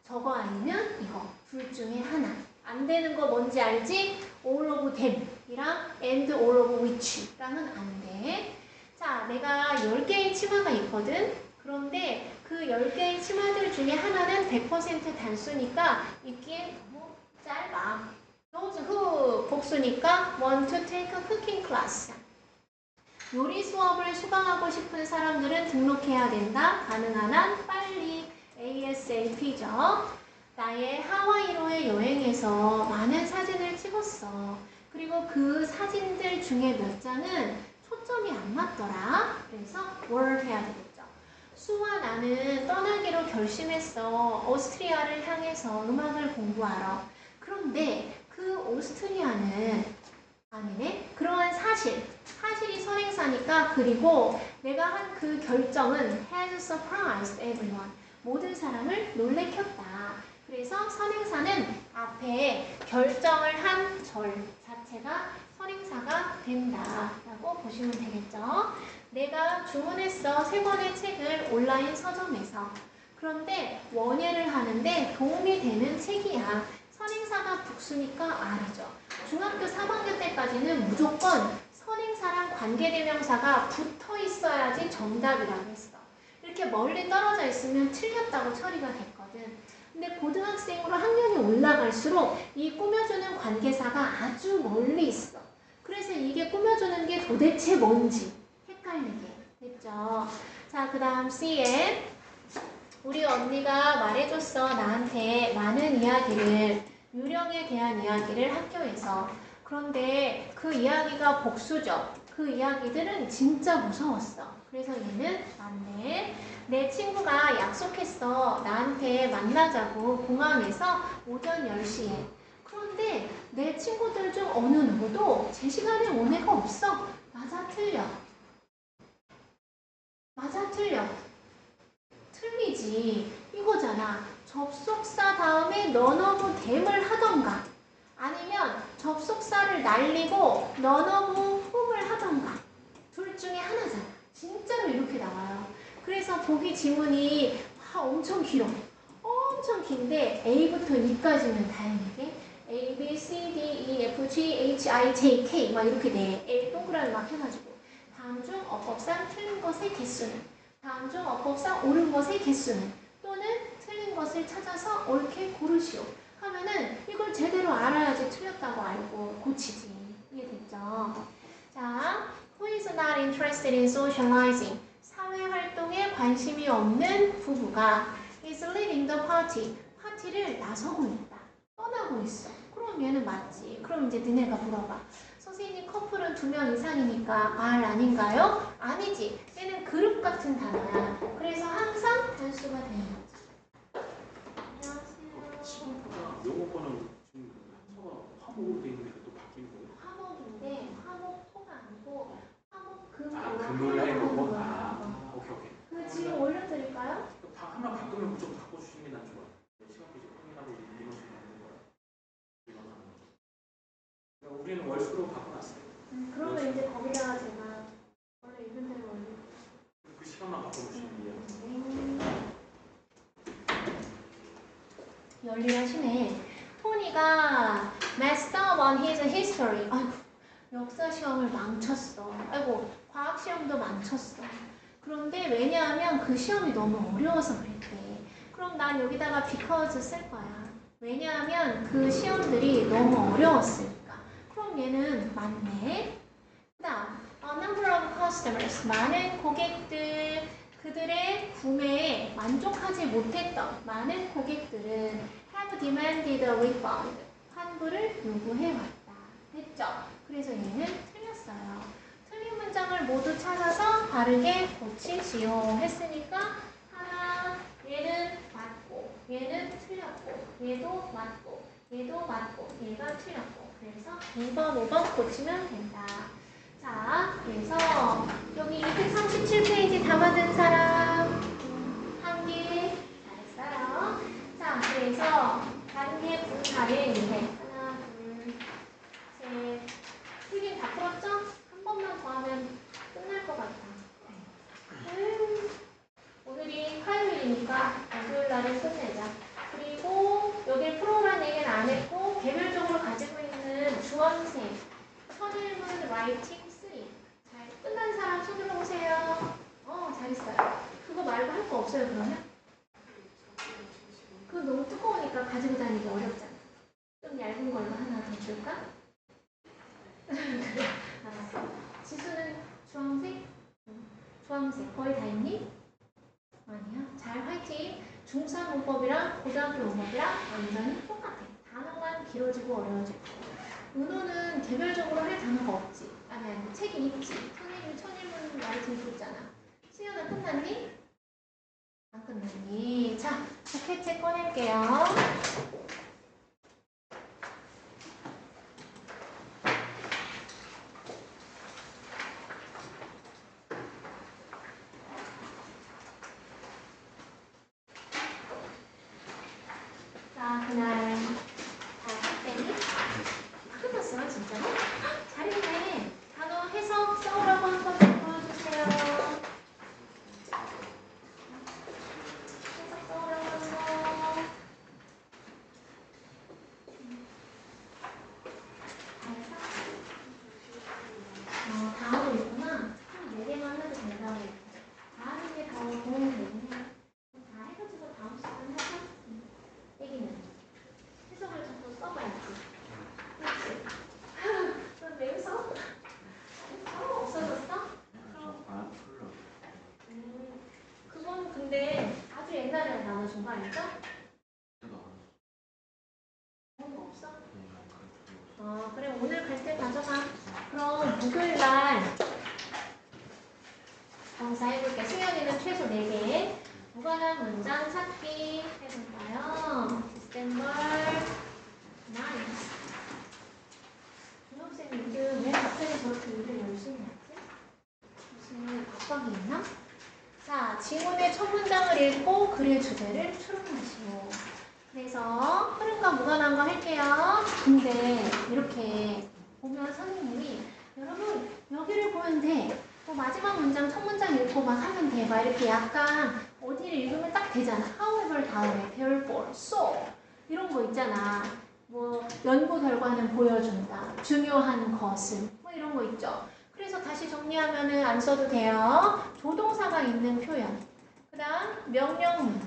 저거 아니면 이거 둘 중에 하나. 안 되는 거 뭔지 알지? all of them 이랑 and all of which랑은 안 돼. 자, 내가 10개의 치마가 있거든. 그런데 그 10개의 치마들 중에 하나는 100% 단수니까 입기에 너무 짧아. those who 복수니까 want to take a cooking class. 요리 수업을 수강하고 싶은 사람들은 등록해야 된다. 가능한 한 빨리. ASAP죠. 나의 하와이로의 여행에서 많은 사진을 찍었어. 그리고 그 사진들 중에 몇 장은 초점이 안 맞더라. 그래서 뭘 해야 되겠죠. 수와 나는 떠나기로 결심했어. 오스트리아를 향해서 음악을 공부하러. 그런데 그 오스트리아는 아니네. 그러한 사실이 선행사니까. 그리고 내가 한 그 결정은 has surprised everyone. 모든 사람을 놀래켰다. 그래서 선행사는 앞에 결정을 한 절 자체가 선행사가 된다라고 보시면 되겠죠. 내가 주문했어. 3권의 책을 온라인 서점에서. 그런데 원예를 하는데 도움이 되는 책이야. 선행사가 복수니까 R이죠. 중학교 3학년 때까지는 무조건 선행사랑 관계대명사가 붙어 있어야지 정답이라고 했어. 이렇게 멀리 떨어져 있으면 틀렸다고 처리가 됐거든. 근데 고등학생으로 학년이 올라갈수록 이 꾸며주는 관계사가 아주 멀리 있어. 그래서 이게 꾸며주는 게 도대체 뭔지 헷갈리게 됐죠. 자, 그 다음 C에 우리 언니가 말해줬어. 나한테 많은 이야기를, 유령에 대한 이야기를 학교에서. 그런데 그 이야기가 복수죠. 그 이야기들은 진짜 무서웠어. 그래서 얘는 맞네. 내 친구가 약속했어. 나한테 만나자고 공항에서 오전 10시에. 그런데 내 친구들 중 어느 누구도 제 시간에 온 애가 없어. 맞아, 틀려. 맞아, 틀려. 틀리지. 이거잖아. 접속사 다음에 none of them을 하던가 아니면 접속사를 날리고 none of whom을 하던가 둘 중에 하나잖아. 진짜로 이렇게 나와요. 그래서 보기 지문이 엄청 길어. 엄청 긴데 A부터 E까지는 다행이게 A, B, C, D, E, F, G, H, I, J, K 막 이렇게 돼. A 동그라미 막 해가지고 다음 중 어법상 틀린 것의 개수는 다음 중 어법상 옳은 것의 개수는 또는 틀린 것을 찾아서 옳게 고르시오 하면은 이걸 제대로 알아야지 틀렸다고 알고 고치지. 이해됐죠? 자, who is not interested in socializing? 사회활동에 관심이 없는 부부가 is leaving the party. 파티를 나서고 있다. 떠나고 있어. 그럼 얘는 맞지. 그럼 이제 너네가 물어봐. 선생님 커플은 2명 이상이니까 R 아닌가요? 아니지. 얘는 그룹 같은 단어야. 그래서 항상 단수가 되는 거죠. 안녕하세요. 친구가 영어권은 지금 한서가 화목으로 돼 있는데 또 바뀐 거예요? 화목인데 화목토가 아니고 화목금. 금을 해놓고 오케이. 그 지금 올려드릴까요? 한번 바꾸면 좀 바꿔주시는 게 난 좋아요. 시간표 이제 확인하고 이것을 만든 거야. 이건 하는 거. 그러니까 우리는 월수로 바꿔놨어요. 그러면 월수로. 이제 거기다가 제가 원래 있는 대로 올릴게요. 그 시간만 바꿔주시면 돼요. 열일하시네. 토니가 messed up on his history. 아이고, 역사 시험을 망쳤어. 아이고, 과학 시험도 망쳤어. 그런데 왜냐하면 그 시험이 너무 어려워서 그랬대. 그럼 난 여기다가 because 쓸 거야. 왜냐하면 그 시험들이 너무 어려웠으니까. 그럼 얘는 맞네. 그 다음, number of customers. 많은 고객들. 그들의 구매에 만족하지 못했던 많은 고객들은 have demanded a refund. 환불을 요구해왔다. 됐죠? 그래서 얘는 틀렸어요. 틀린 문장을 모두 찾아서 바르게 고치시오 했으니까 하나, 얘는 맞고 얘는 틀렸고 얘도 맞고 얘도 맞고 얘가 틀렸고 그래서 2번, 5번 고치면 된다. 자, 그래서 여기 237페이지 담아둔 사람 한 개 잘했어요. 자, 그래서 단계 분사의 유해 하나, 둘, 셋. 풀긴 다 풀었죠? 한 번만 더 하면 끝날 것 같아. 오늘이 화요일이니까 목요일 날은 끝내자. 그리고 여기 프로그램 얘기는 안 했고 개별적으로 가지고 있는 주원생 선일문 라이팅 3 잘 끝난 사람 손 들어보세요. 잘했어요. 그거 말고 할 거 없어요 그러면? 그거 너무 두꺼우니까 가지고 다니기 어렵잖아. 좀 얇은 걸로 하나 더 줄까? 그래, 알았어. 지수는 주황색? 주황색. 거의 다 있니? 아니야. 잘 화이팅. 중3 문법이랑 고등학교 문법이랑 완전히 똑같아. 단어만 길어지고 어려워지고. 은호는 개별적으로 할 단어가 없지. 아니, 책이 있지. 선생님이 천일문 많이 들었잖아. 수연아 끝났니? 안 끝났니? 자, 국회책 꺼낼게요. 자, 그날 뺐니? 끝났어요, 진짜로? 잘했네. 단어 해석 써오라고 한번 보여주세요. 해석 써오라고 한 거. 다 하고 있구나. 한 4개만 해도 된다고 했어. 다 하는 게 더 도움이 되긴 해. 다 해가지고 다음 시간 하자. 애기는 해석을 자꾸 써봐야지. 그렇지? 넌 왜 웃어? 없어졌어? 그건 근데 아주 옛날에 나눠준 거 아니죠? 그런 거 없어? 그래 오늘 갈 때 가져가. 그럼 목요일날 검사 해볼게. 수연이는 최소 4개. 무관한 문장 찾기 해볼까요? 디셈버 나이스. 준호쌤 요즘 왜 갑자기 저렇게 일을 열심히 하지? 무슨 압박이 있나? 자, 지문의 첫 문장을 읽고 글의 주제를 추론하시오. 그래서 흐름과 무관한 거 할게요. 근데 이렇게 보면 선생님이 여러분 여기를 보면 돼. 뭐 마지막 문장, 첫 문장 읽고 막 하면 돼. 막 이렇게 약간 어디를 읽으면 딱 되잖아. however 다음에 therefore, so 이런 거 있잖아. 뭐 연구 결과는 보여준다. 중요한 것은 뭐 이런 거 있죠. 그래서 다시 정리하면은 안 써도 돼요. 조동사가 있는 표현. 그 다음 명령문.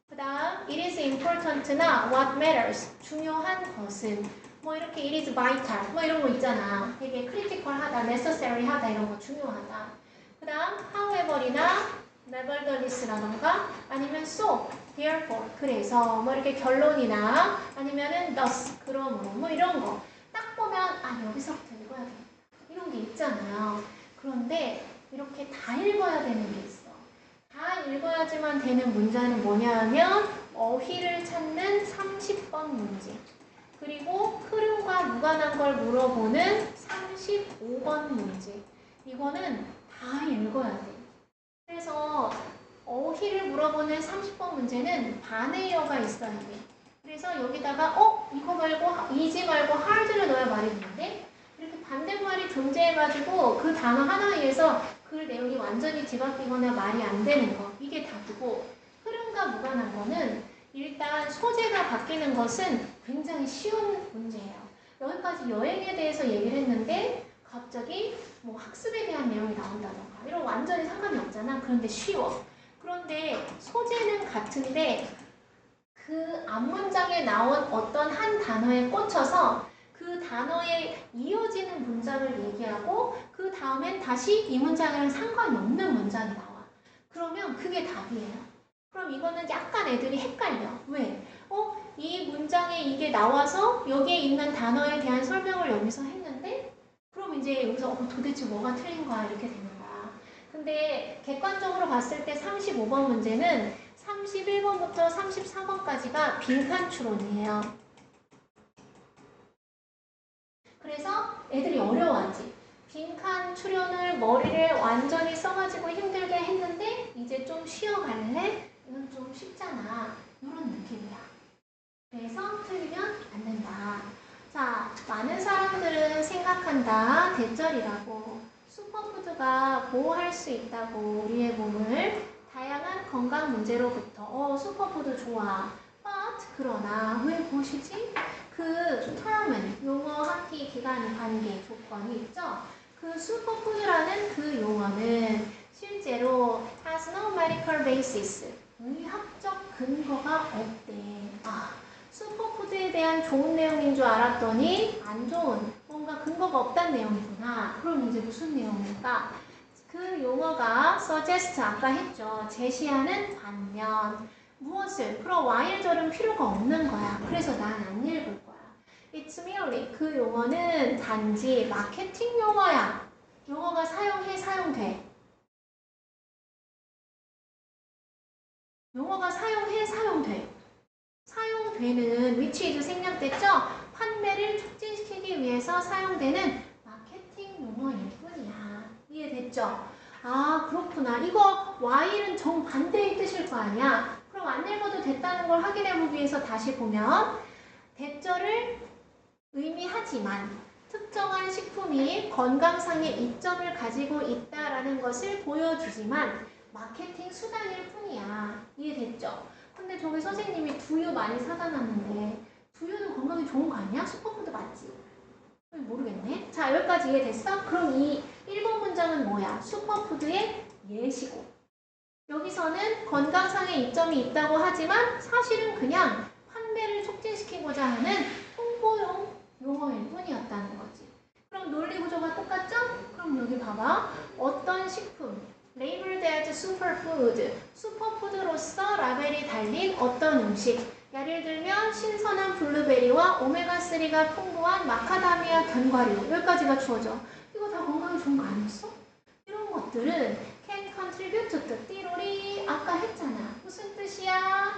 그 다음 it is important나 what matters. 중요한 것은. 뭐 이렇게 it is vital. 뭐 이런 거 있잖아. 되게 critical하다, necessary하다 이런 거 중요하다. 그 다음 however이나 nevertheless라던가 아니면 so, therefore. 그래서 뭐 이렇게 결론이나 아니면은 thus. 그러므로 뭐 이런 거. 딱 보면 아 여기서부터 읽어야 돼. 이런 게 있잖아요. 그런데 이렇게 다 읽어야 되는 게 있어. 다 읽어야지만 되는 문제는 뭐냐 하면 어휘를 찾는 30번 문제. 그리고 흐름과 무관한 걸 물어보는 35번 문제. 이거는 다 읽어야 돼. 그래서 어휘를 물어보는 30번 문제는 반의어가 있어야 돼. 그래서 여기다가 이거 말고 easy 말고 hard를 넣어야 말이 되는데 이렇게 반대말이 존재해가지고 그 단어 하나에서 그 내용이 완전히 뒤바뀌거나 말이 안 되는 거. 이게 다르고 흐름과 무관한 거는 일단 소재가 바뀌는 것은 굉장히 쉬운 문제예요. 여기까지 여행에 대해서 얘기를 했는데 갑자기 뭐 학습에 대한 내용이 나온다던가 이런 완전히 상관이 없잖아. 그런데 쉬워. 그런데 소재는 같은데 그 앞문장에 나온 어떤 한 단어에 꽂혀서 그 단어에 이어지는 문장을 얘기하고 그 다음엔 다시 이 문장이랑 상관이 없는 문장이 나와. 그러면 그게 답이에요. 그럼 이거는 약간 애들이 헷갈려. 왜? 이 문장에 이게 나와서 여기에 있는 단어에 대한 설명을 여기서 했는데 그럼 이제 여기서 도대체 뭐가 틀린 거야 이렇게 되는 거야. 근데 객관적으로 봤을 때 35번 문제는 31번부터 34번까지가 빈칸 추론이에요. 그래서 애들이 어려워하지. 빈칸 추론을 머리를 완전히 써가지고 힘들게 했는데 이제 좀 쉬어갈래? 이건 좀 쉽잖아. 이런 느낌이야. 그래서 틀리면 안 된다. 자, 많은 사람들은 생각한다. 대절이라고. 슈퍼푸드가 보호할 수 있다고 우리의 몸을 다양한 건강 문제로부터 슈퍼푸드 좋아. But 그러나 왜 보시지? 그 term은 용어 학기 기간 관계 조건이 있죠. 그 슈퍼푸드라는 그 용어는 실제로 has no medical basis. 의학적 근거가 없대. 슈퍼푸드에 대한 좋은 내용인 줄 알았더니 안 좋은 뭔가 근거가 없다는 내용이구나. 그럼 이제 무슨 내용일까? 그 용어가 suggest 아까 했죠. 제시하는 반면 무엇을? 그럼 while절은 필요가 없는 거야. 그래서 난 안 읽을 거야. It's merely 그 용어는 단지 마케팅 용어야. 용어가 사용해 사용돼. 용어가 사용해 사용돼. 사용되는 which is 생략됐죠? 판매를 촉진시키기 위해서 사용되는 마케팅 용어일 뿐이야. 이해됐죠? 아 그렇구나. 이거 while은 정반대의 뜻일 거 아니야. 그럼 안 읽어도 됐다는 걸 확인해보기 위해서 다시 보면 대절을 의미하지만 특정한 식품이 건강상의 이점을 가지고 있다라는 것을 보여주지만 마케팅 수단일 뿐이야. 이해됐죠? 근데 저기 선생님이 두유 많이 사다 놨는데 두유는 건강에 좋은 거 아니야? 슈퍼푸드 맞지? 모르겠네. 자 여기까지 이해됐어? 그럼 이 1번 문장은 뭐야? 슈퍼푸드의 예시고 여기서는 건강상의 이점이 있다고 하지만 사실은 그냥 판매를 촉진시키고자 하는 홍보용 용어일 뿐이었다는 거지. 그럼 논리 구조가 똑같죠? 그럼 여기 봐봐. 어떤 식품 labeled as superfood, 슈퍼푸드로서 라벨이 달린 어떤 음식 예를 들면 신선한 블루베리와 오메가3가 풍부한 마카다미아 견과류 여기까지가 주어져. 이거 다 건강에 좋은 거 아니었어? 이런 것들은 can contribute to 띠로리 아까 했잖아. 무슨 뜻이야?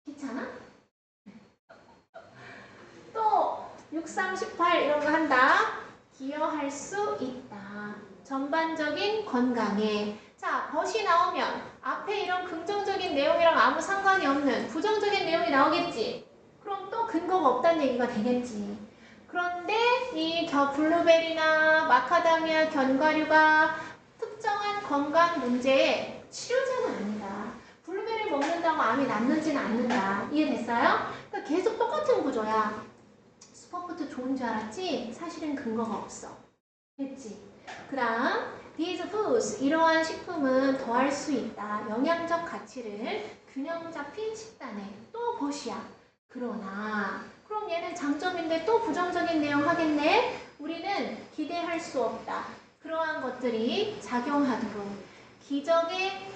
귀찮아? 또 6, 3, 18 이런 거 한다. 기여할 수 있다. 전반적인 건강에. 자, 벗이 나오면 앞에 이런 긍정적인 내용이랑 아무 상관이 없는 부정적인 내용이 나오겠지. 그럼 또 근거가 없다는 얘기가 되겠지. 그런데 이 블루베리나 마카다미아 견과류가 특정한 건강 문제의 치료제는 아니다. 블루베리 먹는다고 암이 낫는지는 않는다. 이해됐어요? 그러니까 계속 똑같은 구조야. 슈퍼푸드 좋은 줄 알았지? 사실은 근거가 없어. 됐지? 그 다음 These foods, 이러한 식품은 더할 수 있다. 영양적 가치를 균형 잡힌 식단에 또 벗이야. 그러나 그럼 얘는 장점인데 또 부정적인 내용 하겠네? 우리는 기대할 수 없다. 그러한 것들이 작용하도록 기적의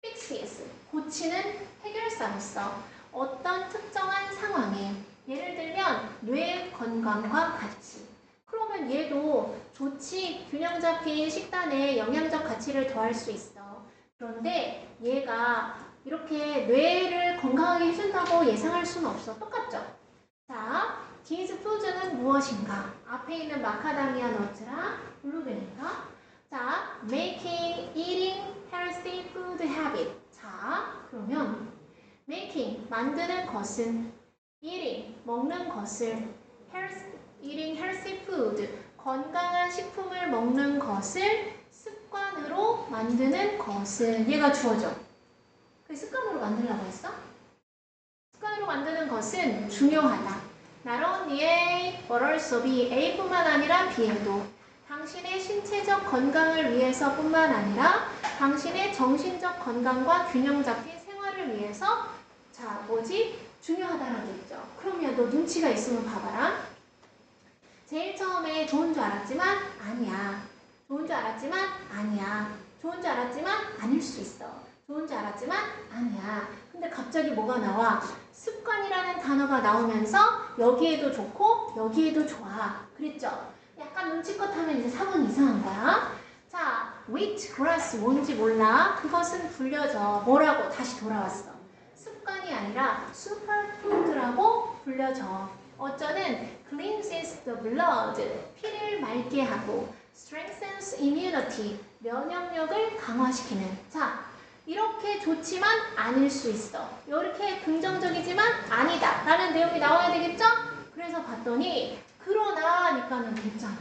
fixes, 고치는 해결사로서 어떤 특정한 상황에 예를 들면 뇌 건강과 같이 그러면 얘도 좋지 균형 잡힌 식단에 영양적 가치를 더할 수 있어. 그런데 얘가 이렇게 뇌를 건강하게 해준다고 예상할 수는 없어. 똑같죠? 자, these foods는 무엇인가? 앞에 있는 마카다미아 너트랑 블루베리인가? 자, making, eating healthy food habit. 자, 그러면 making, 만드는 것은 eating, 먹는 것을 eating healthy food, 건강한 식품을 먹는 것을 습관으로 만드는 것은 얘가 주어져. 그 습관으로 만들려고 했어? 습관으로 만드는 것은 중요하다. Not only A, but also B. A뿐만 아니라 B에도 당신의 신체적 건강을 위해서뿐만 아니라 당신의 정신적 건강과 균형 잡힌 생활을 위해서 자, 중요하다라고 했죠. 그러면 너 눈치가 있으면 봐봐라. 제일 처음에 좋은 줄 알았지만 아니야. 좋은 줄 알았지만 아니야. 좋은 줄 알았지만 아닐 수 있어. 좋은 줄 알았지만 아니야. 근데 갑자기 뭐가 나와? 습관이라는 단어가 나오면서 여기에도 좋고 여기에도 좋아. 그랬죠? 약간 눈치껏 하면 이제 사고는 이상한 거야. 자, wheatgrass 뭔지 몰라. 그것은 불려져. 뭐라고? 다시 돌아왔어. 습관이 아니라 superfood라고 불려져. 어쩌는 cleanses the blood, 피를 맑게 하고 strengthens immunity, 면역력을 강화시키는. 자, 이렇게 좋지만 아닐 수 있어. 이렇게 긍정적이지만 아니다 라는 내용이 나와야 되겠죠? 그래서 봤더니 그러나 하니까는 됐잖아.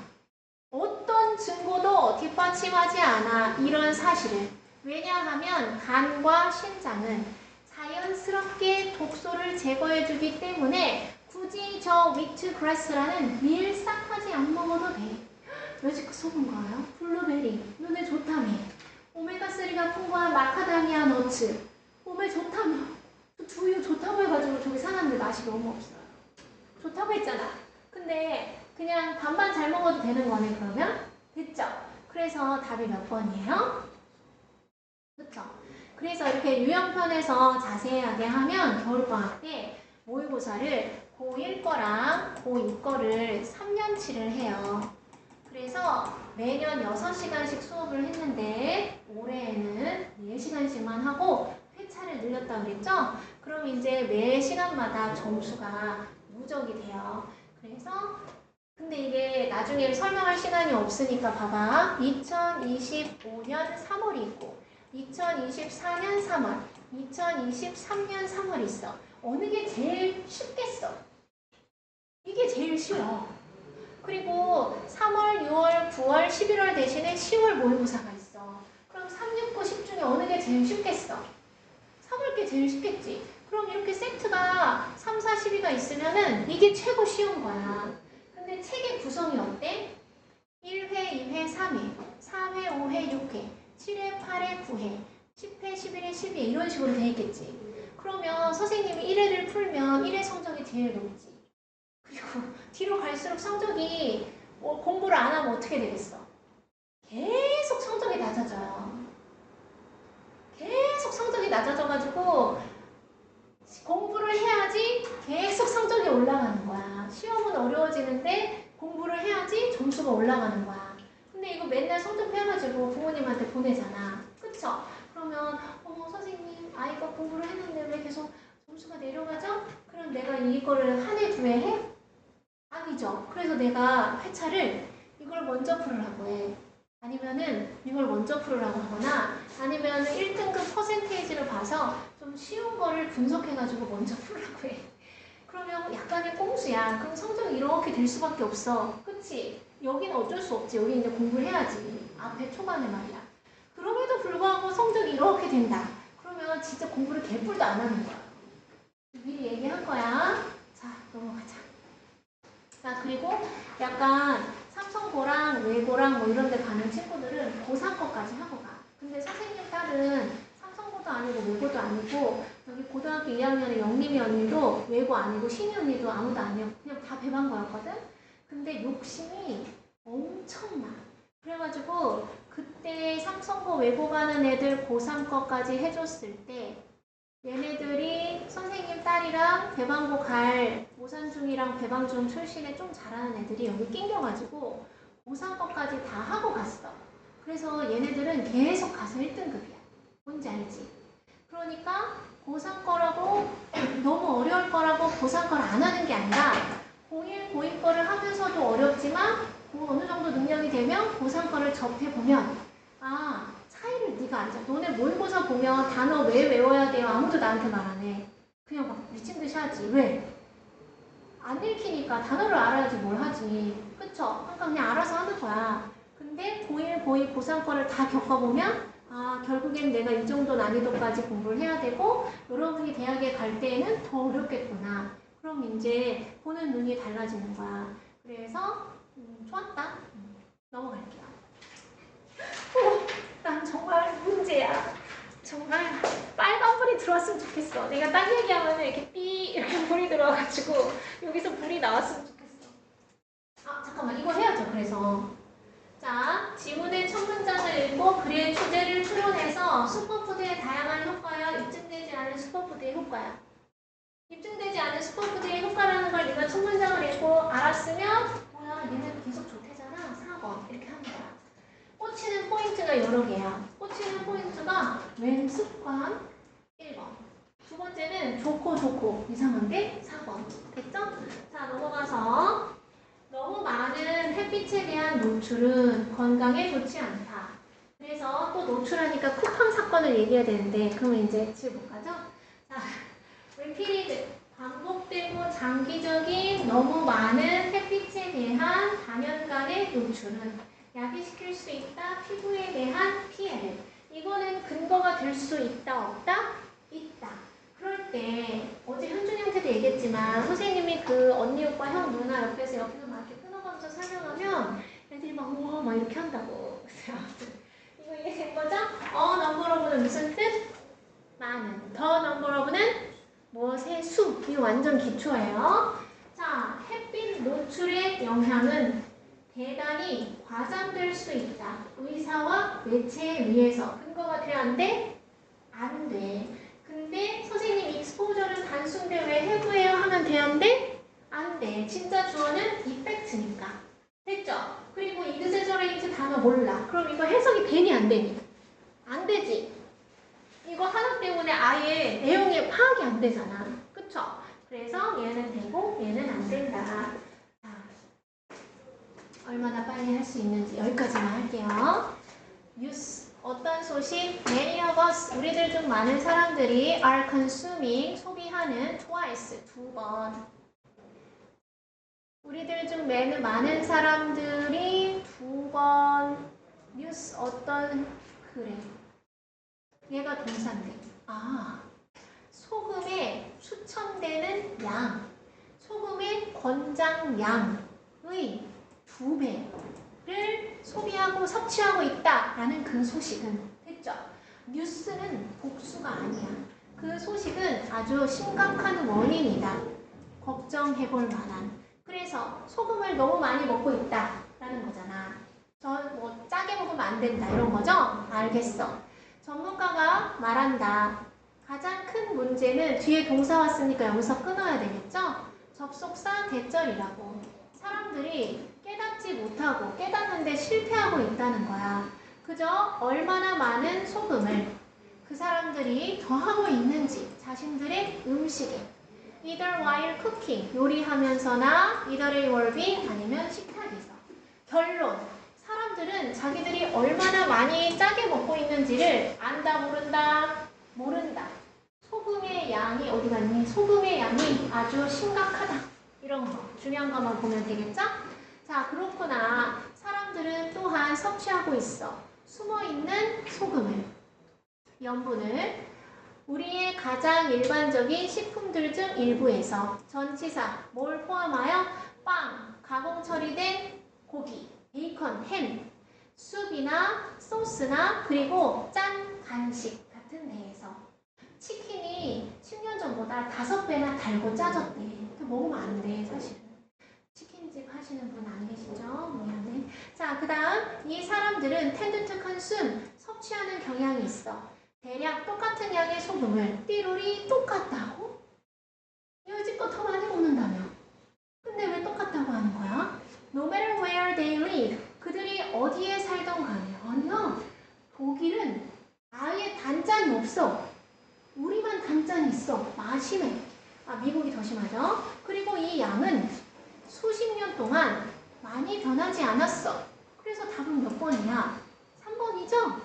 어떤 증거도 뒷받침하지 않아 이런 사실을. 왜냐하면 간과 신장은 자연스럽게 독소를 제거해주기 때문에 굳이 저 위트그라스라는 밀싹하지 안 먹어도 돼. 여지껏 속은 거예요? 블루베리, 눈에 좋다며. 오메가3가 풍부한 마카다미아 너츠, 몸에 좋다며. 두유 좋다고 해가지고 저기 사놨는데 맛이 너무 없어요. 좋다고 했잖아. 근데 그냥 반반 잘 먹어 먹어도 되는 거네 그러면? 됐죠? 그래서 답이 몇 번이에요? 그쵸? 그래서 이렇게 유형편에서 자세하게 하면 겨울방학 때 모의고사를 고1 거랑 고2 거를 3년치를 해요. 그래서 매년 6시간씩 수업을 했는데 올해에는 4시간씩만 하고 회차를 늘렸다고 그랬죠? 그럼 이제 매 시간마다 점수가 누적이 돼요. 그래서 근데 이게 나중에 설명할 시간이 없으니까 봐봐. 2025년 3월이 있고 2024년 3월, 2023년 3월이 있어. 어느 게 제일 쉽겠어? 이게 제일 쉬워. 그리고 3월, 6월, 9월, 11월 대신에 10월 모의고사가 있어. 그럼 3, 6, 9, 10 중에 어느 게 제일 쉽겠어? 3월 게 제일 쉽겠지. 그럼 이렇게 세트가 3, 4, 12가 있으면은 이게 최고 쉬운 거야. 근데 책의 구성이 어때? 1회, 2회, 3회, 4회, 5회, 6회, 7회, 8회, 9회, 10회, 11회, 12회 이런 식으로 돼 있겠지. 그러면 선생님이 1회를 풀면 1회 성적이 제일 높지. 그리고 뒤로 갈수록 성적이 공부를 안 하면 어떻게 되겠어? 계속 성적이 낮아져요. 계속 성적이 낮아져가지고 공부를 해야지 계속 성적이 올라가는 거야. 시험은 어려워지는데 공부를 해야지 점수가 올라가는 거야. 근데 이거 맨날 성적 해가지고 부모님한테 보내잖아. 그쵸? 그러면 선생님 아이가 공부를 했는데 왜 계속 점수가 내려가죠? 그럼 내가 이거를 한 해, 두 해 해? 아니죠. 그래서 내가 회차를 이걸 먼저 풀으라고 해. 아니면은 이걸 먼저 풀으라고 하거나 아니면 1등급 퍼센테이지를 봐서 좀 쉬운 거를 분석해가지고 먼저 풀으라고 해. 그러면 약간의 꼼수야. 그럼 성적이 이렇게 될 수밖에 없어. 그치? 여기는 어쩔 수 없지. 여기 이제 공부를 해야지. 앞에 초반에 말이야. 그럼에도 불구하고 성적이 이렇게 된다. 그러면 진짜 공부를 개뿔도 안 하는 거야. 미리 얘기한 거야. 자, 넘어가자. 자, 그리고 약간 삼성고랑 외고랑 뭐 이런 데 가는 친구들은 고3 거까지 하고 가. 근데 선생님 딸은 삼성고도 아니고 외고도 아니고 여기 고등학교 2학년에 영림이 언니도 외고 아니고 신이 언니도 아무도 아니었고 그냥 다 배반거였거든? 근데 욕심이 엄청나. 그래가지고 그때 삼성고 외고 가는 애들 고3 거까지 해줬을 때 얘네들이 선생님 딸이랑 배방고 갈 모산중이랑 배방중 출신에 좀 잘하는 애들이 여기 낑겨가지고 고3 거까지 다 하고 갔어. 그래서 얘네들은 계속 가서 1등급이야. 뭔지 알지? 그러니까 고3 거라고 너무 어려울 거라고 고3 거를 안 하는 게 아니라 고1, 고2 거를 하면서도 어렵지만 어느 정도 능력이 되면 고3 거를 접해보면 차이를 네가 알자. 너네 모의고사 보면 단어 왜 외워야 돼요? 아무도 나한테 말 안 해. 그냥 막 미친 듯이 하지. 왜? 안 읽히니까 단어를 알아야지 뭘 하지. 그쵸? 그러니까 그냥 알아서 하는 거야. 근데 고1, 고2, 고3 거를 다 겪어보면 결국엔 내가 이 정도 난이도까지 공부를 해야 되고 여러분이 대학에 갈 때에는 더 어렵겠구나. 그럼 이제 보는 눈이 달라지는 거야. 그래서 좋았다. 넘어갈게요. 난 정말 문제야. 정말 빨간불이 들어왔으면 좋겠어. 내가 딴 얘기하면 이렇게 이렇게 불이 들어와가지고 여기서 불이 나왔으면 좋겠어. 잠깐만 이거 해야죠. 그래서 자, 지문의 첫 문장을 읽고 글의 주제를 추론해서 슈퍼푸드의 다양한 효과야 입증되지 않은 슈퍼푸드의 효과야. 입증되지 않은 슈퍼푸드의 효과라는 걸 네가 첫 문장을 읽고 알았으면 뭐야 얘는 계속 좋대잖아. 4번 이렇게 하는 거야. 꽂히는 포인트가 여러 개야. 꽂히는 포인트가 웬 습관 1번. 두 번째는 좋고 이상한데 4번. 됐죠? 자, 넘어가서 너무 많은 햇빛에 대한 노출은 건강에 좋지 않다. 그래서 또 노출하니까 쿠팡 사건을 얘기해야 되는데 그러면 이제 집에 못 가죠? 자, repeated 반복되고 장기적인 너무 많은 햇빛에 대한 단연간의 노출은 야기시킬 수 있다. 피부에 대한 피해를. 이거는 근거가 될 수 있다. 없다? 있다. 그럴 때 어제 현준이한테도 얘기했지만 선생님이 그 언니 오빠 형 누나 옆에서 막 이렇게 끊어가면서 설명하면 애들이 막 우와 막 이렇게 한다고. 이거 이해된 거죠? number of는 무슨 뜻? 많은. the number of는 무엇의 수. 이거 완전 기초예요. 자, 햇빛 노출의 영향은 대단히 과장될 수 있다. 의사와 매체에 의해서 근거가 돼야 안 돼? 안 돼. 근데 선생님 익스포저는 단수인데 왜 해부해요 하면 돼 안 돼? 안 돼. 진짜 주어는 이펙트니까. 됐죠? 그리고 exaggerate 단어 몰라. 그럼 이거 해석이 되니 안 되니? 안 되지. 이거 하나 때문에 아예 내용이 파악이 안 되잖아. 그쵸? 그래서 얘는 되고 얘는 안 된다. 자, 얼마나 빨리 할 수 있는지 여기까지만 할게요. use 어떤 소식? Many of us 우리들 중 많은 사람들이 are consuming 소비하는 twice 두 번. 우리들 중 많은 사람들이 두 번 use 어떤 그래. 얘가 동사인데. 아, 소금에 추천되는 양, 소금의 권장량의 2배를 소비하고 섭취하고 있다라는 그 소식은 됐죠? 뉴스는 복수가 아니야. 그 소식은 아주 심각한 원인이다. 걱정해 볼 만한. 그래서 소금을 너무 많이 먹고 있다라는 거잖아. 뭐 짜게 먹으면 안 된다 이런 거죠? 알겠어. 전문가가 말한다. 가장 큰 문제는 뒤에 동사 왔으니까 여기서 끊어야 되겠죠? 접속사 대절이라고. 사람들이 깨닫지 못하고 깨닫는데 실패하고 있다는 거야. 그저 얼마나 많은 소금을 그 사람들이 더하고 있는지 자신들의 음식에 either while cooking 요리하면서나 either a working 아니면 식탁에서. 결론 사람들은 자기들이 얼마나 많이 짜게 먹고 있는지를 안다 모른다? 모른다. 소금의 양이 어디 갔니? 소금의 양이 아주 심각하다. 이런 거 중요한 것만 보면 되겠죠? 자, 그렇구나. 사람들은 또한 섭취하고 있어. 숨어있는 소금을, 염분을 우리의 가장 일반적인 식품들 중 일부에서 전치사 뭘 포함하여? 빵, 가공 처리된 고기, 베이컨, 햄, 숲이나 소스나 그리고 짠 간식 같은 데에서 치킨이 10년 전보다 5배나 달고 짜졌대. 먹으면 안 돼, 사실은. 치킨집 하시는 분 안 계시죠? 미안해. 자, 그 다음 이 사람들은 tend to consume, 섭취하는 경향이 있어. 대략 똑같은 양의 소금을 띠로리 똑같다고? 여지껏 더 많이 먹는다며. 근데 왜 똑같다고 하는 거야? No matter where they live, 그들이 어디에 살던 간에. 아니야. 독일은 아예 단짠이 없어. 우리만 단짠이 있어. 마심해. 아, 미국이 더 심하죠? 그리고 이 양은 수십 년 동안 많이 변하지 않았어. 그래서 답은 몇 번이야? 3번이죠?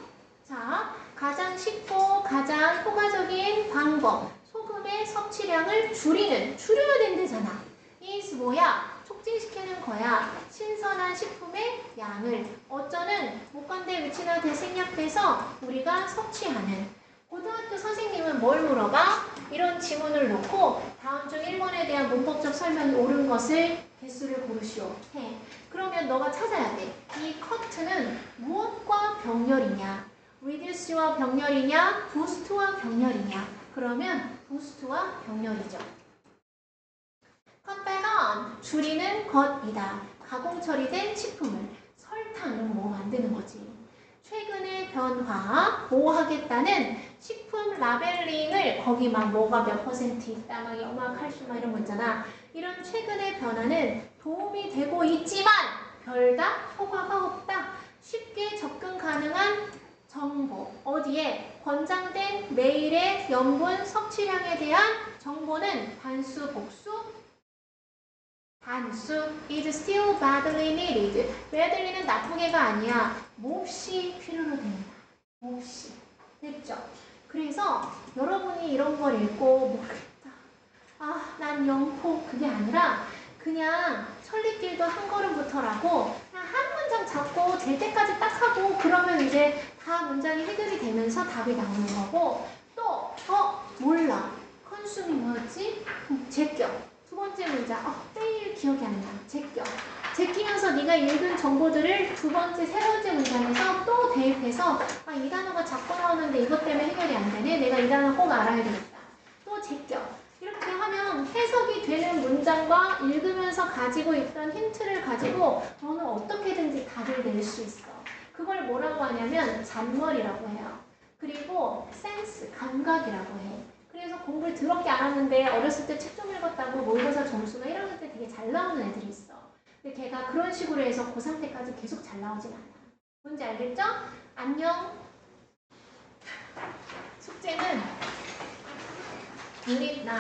자, 가장 쉽고 가장 효과적인 방법. 소금의 섭취량을 줄여야 된대잖아. is 뭐야? 촉진시키는 거야. 신선한 식품의 양을 어쩌는 목관대 위치나 대생략돼서 우리가 섭취하는. 고등학교 선생님은 뭘 물어봐? 이런 지문을 놓고 다음 중 1번에 대한 문법적 설명이 옳은 것을 개수를 고르시오. 해. 그러면 너가 찾아야 돼. 이 cut는 무엇과 병렬이냐? reduce와 병렬이냐? boost와 병렬이냐? 그러면 boost와 병렬이죠. cut back on, 줄이는 것이다. 가공 처리된 식품을. 설탕 이런 거 먹으면 안 되는 거지. 최근의 변화, 뭐 하겠다는 식품 라벨링을 거기 막 뭐가 몇 퍼센트 있다, 막 염화, 칼슘 막 이런 거 있잖아. 이런 최근의 변화는 도움이 되고 있지만 별다 효과가 없다. 쉽게 접근 가능한 정보. 어디에? 권장된 매일의 염분 섭취량에 대한 정보는 단수, 복수? 단수 is still badly needed. badly는 나쁘게가 아니야. 몹시 필요로 됩니다. 몹시. 됐죠? 그래서 여러분이 이런 걸 읽고 모르겠다. 아, 난 영포. 그게 아니라 그냥 천리길도 한 걸음부터라고 그냥 한 문장 잡고 될 때까지 딱 하고 그러면 이제 다 문장이 해결이 되면서 답이 나오는 거고 또 몰라. 컨슘이 뭐였지? 제껴. 두 번째 문장, 매일 기억이 안 나. 제껴. 제끼면서 네가 읽은 정보들을 두 번째, 세 번째 문장에서 또 대입해서 이 단어가 자꾸 나오는데 이것 때문에 해결이 안 되네. 내가 이 단어 꼭 알아야 되겠다. 또 제껴. 이렇게 하면 그러면 해석이 되는 문장과 읽으면서 가지고 있던 힌트를 가지고 너는 어떻게든지 답을 낼 수 있어. 그걸 뭐라고 하냐면 잔머리라고 해요. 그리고 센스, 감각이라고 해. 그래서 공부를 더럽게 안 하는데 어렸을 때 책 좀 읽었다고 모의고사 점수가 1학년 때 되게 잘 나오는 애들이 있어. 근데 걔가 그런 식으로 해서 고3 때까지 계속 잘 나오진 않아. 뭔지 알겠죠? 안녕. 숙제는 유닛 9.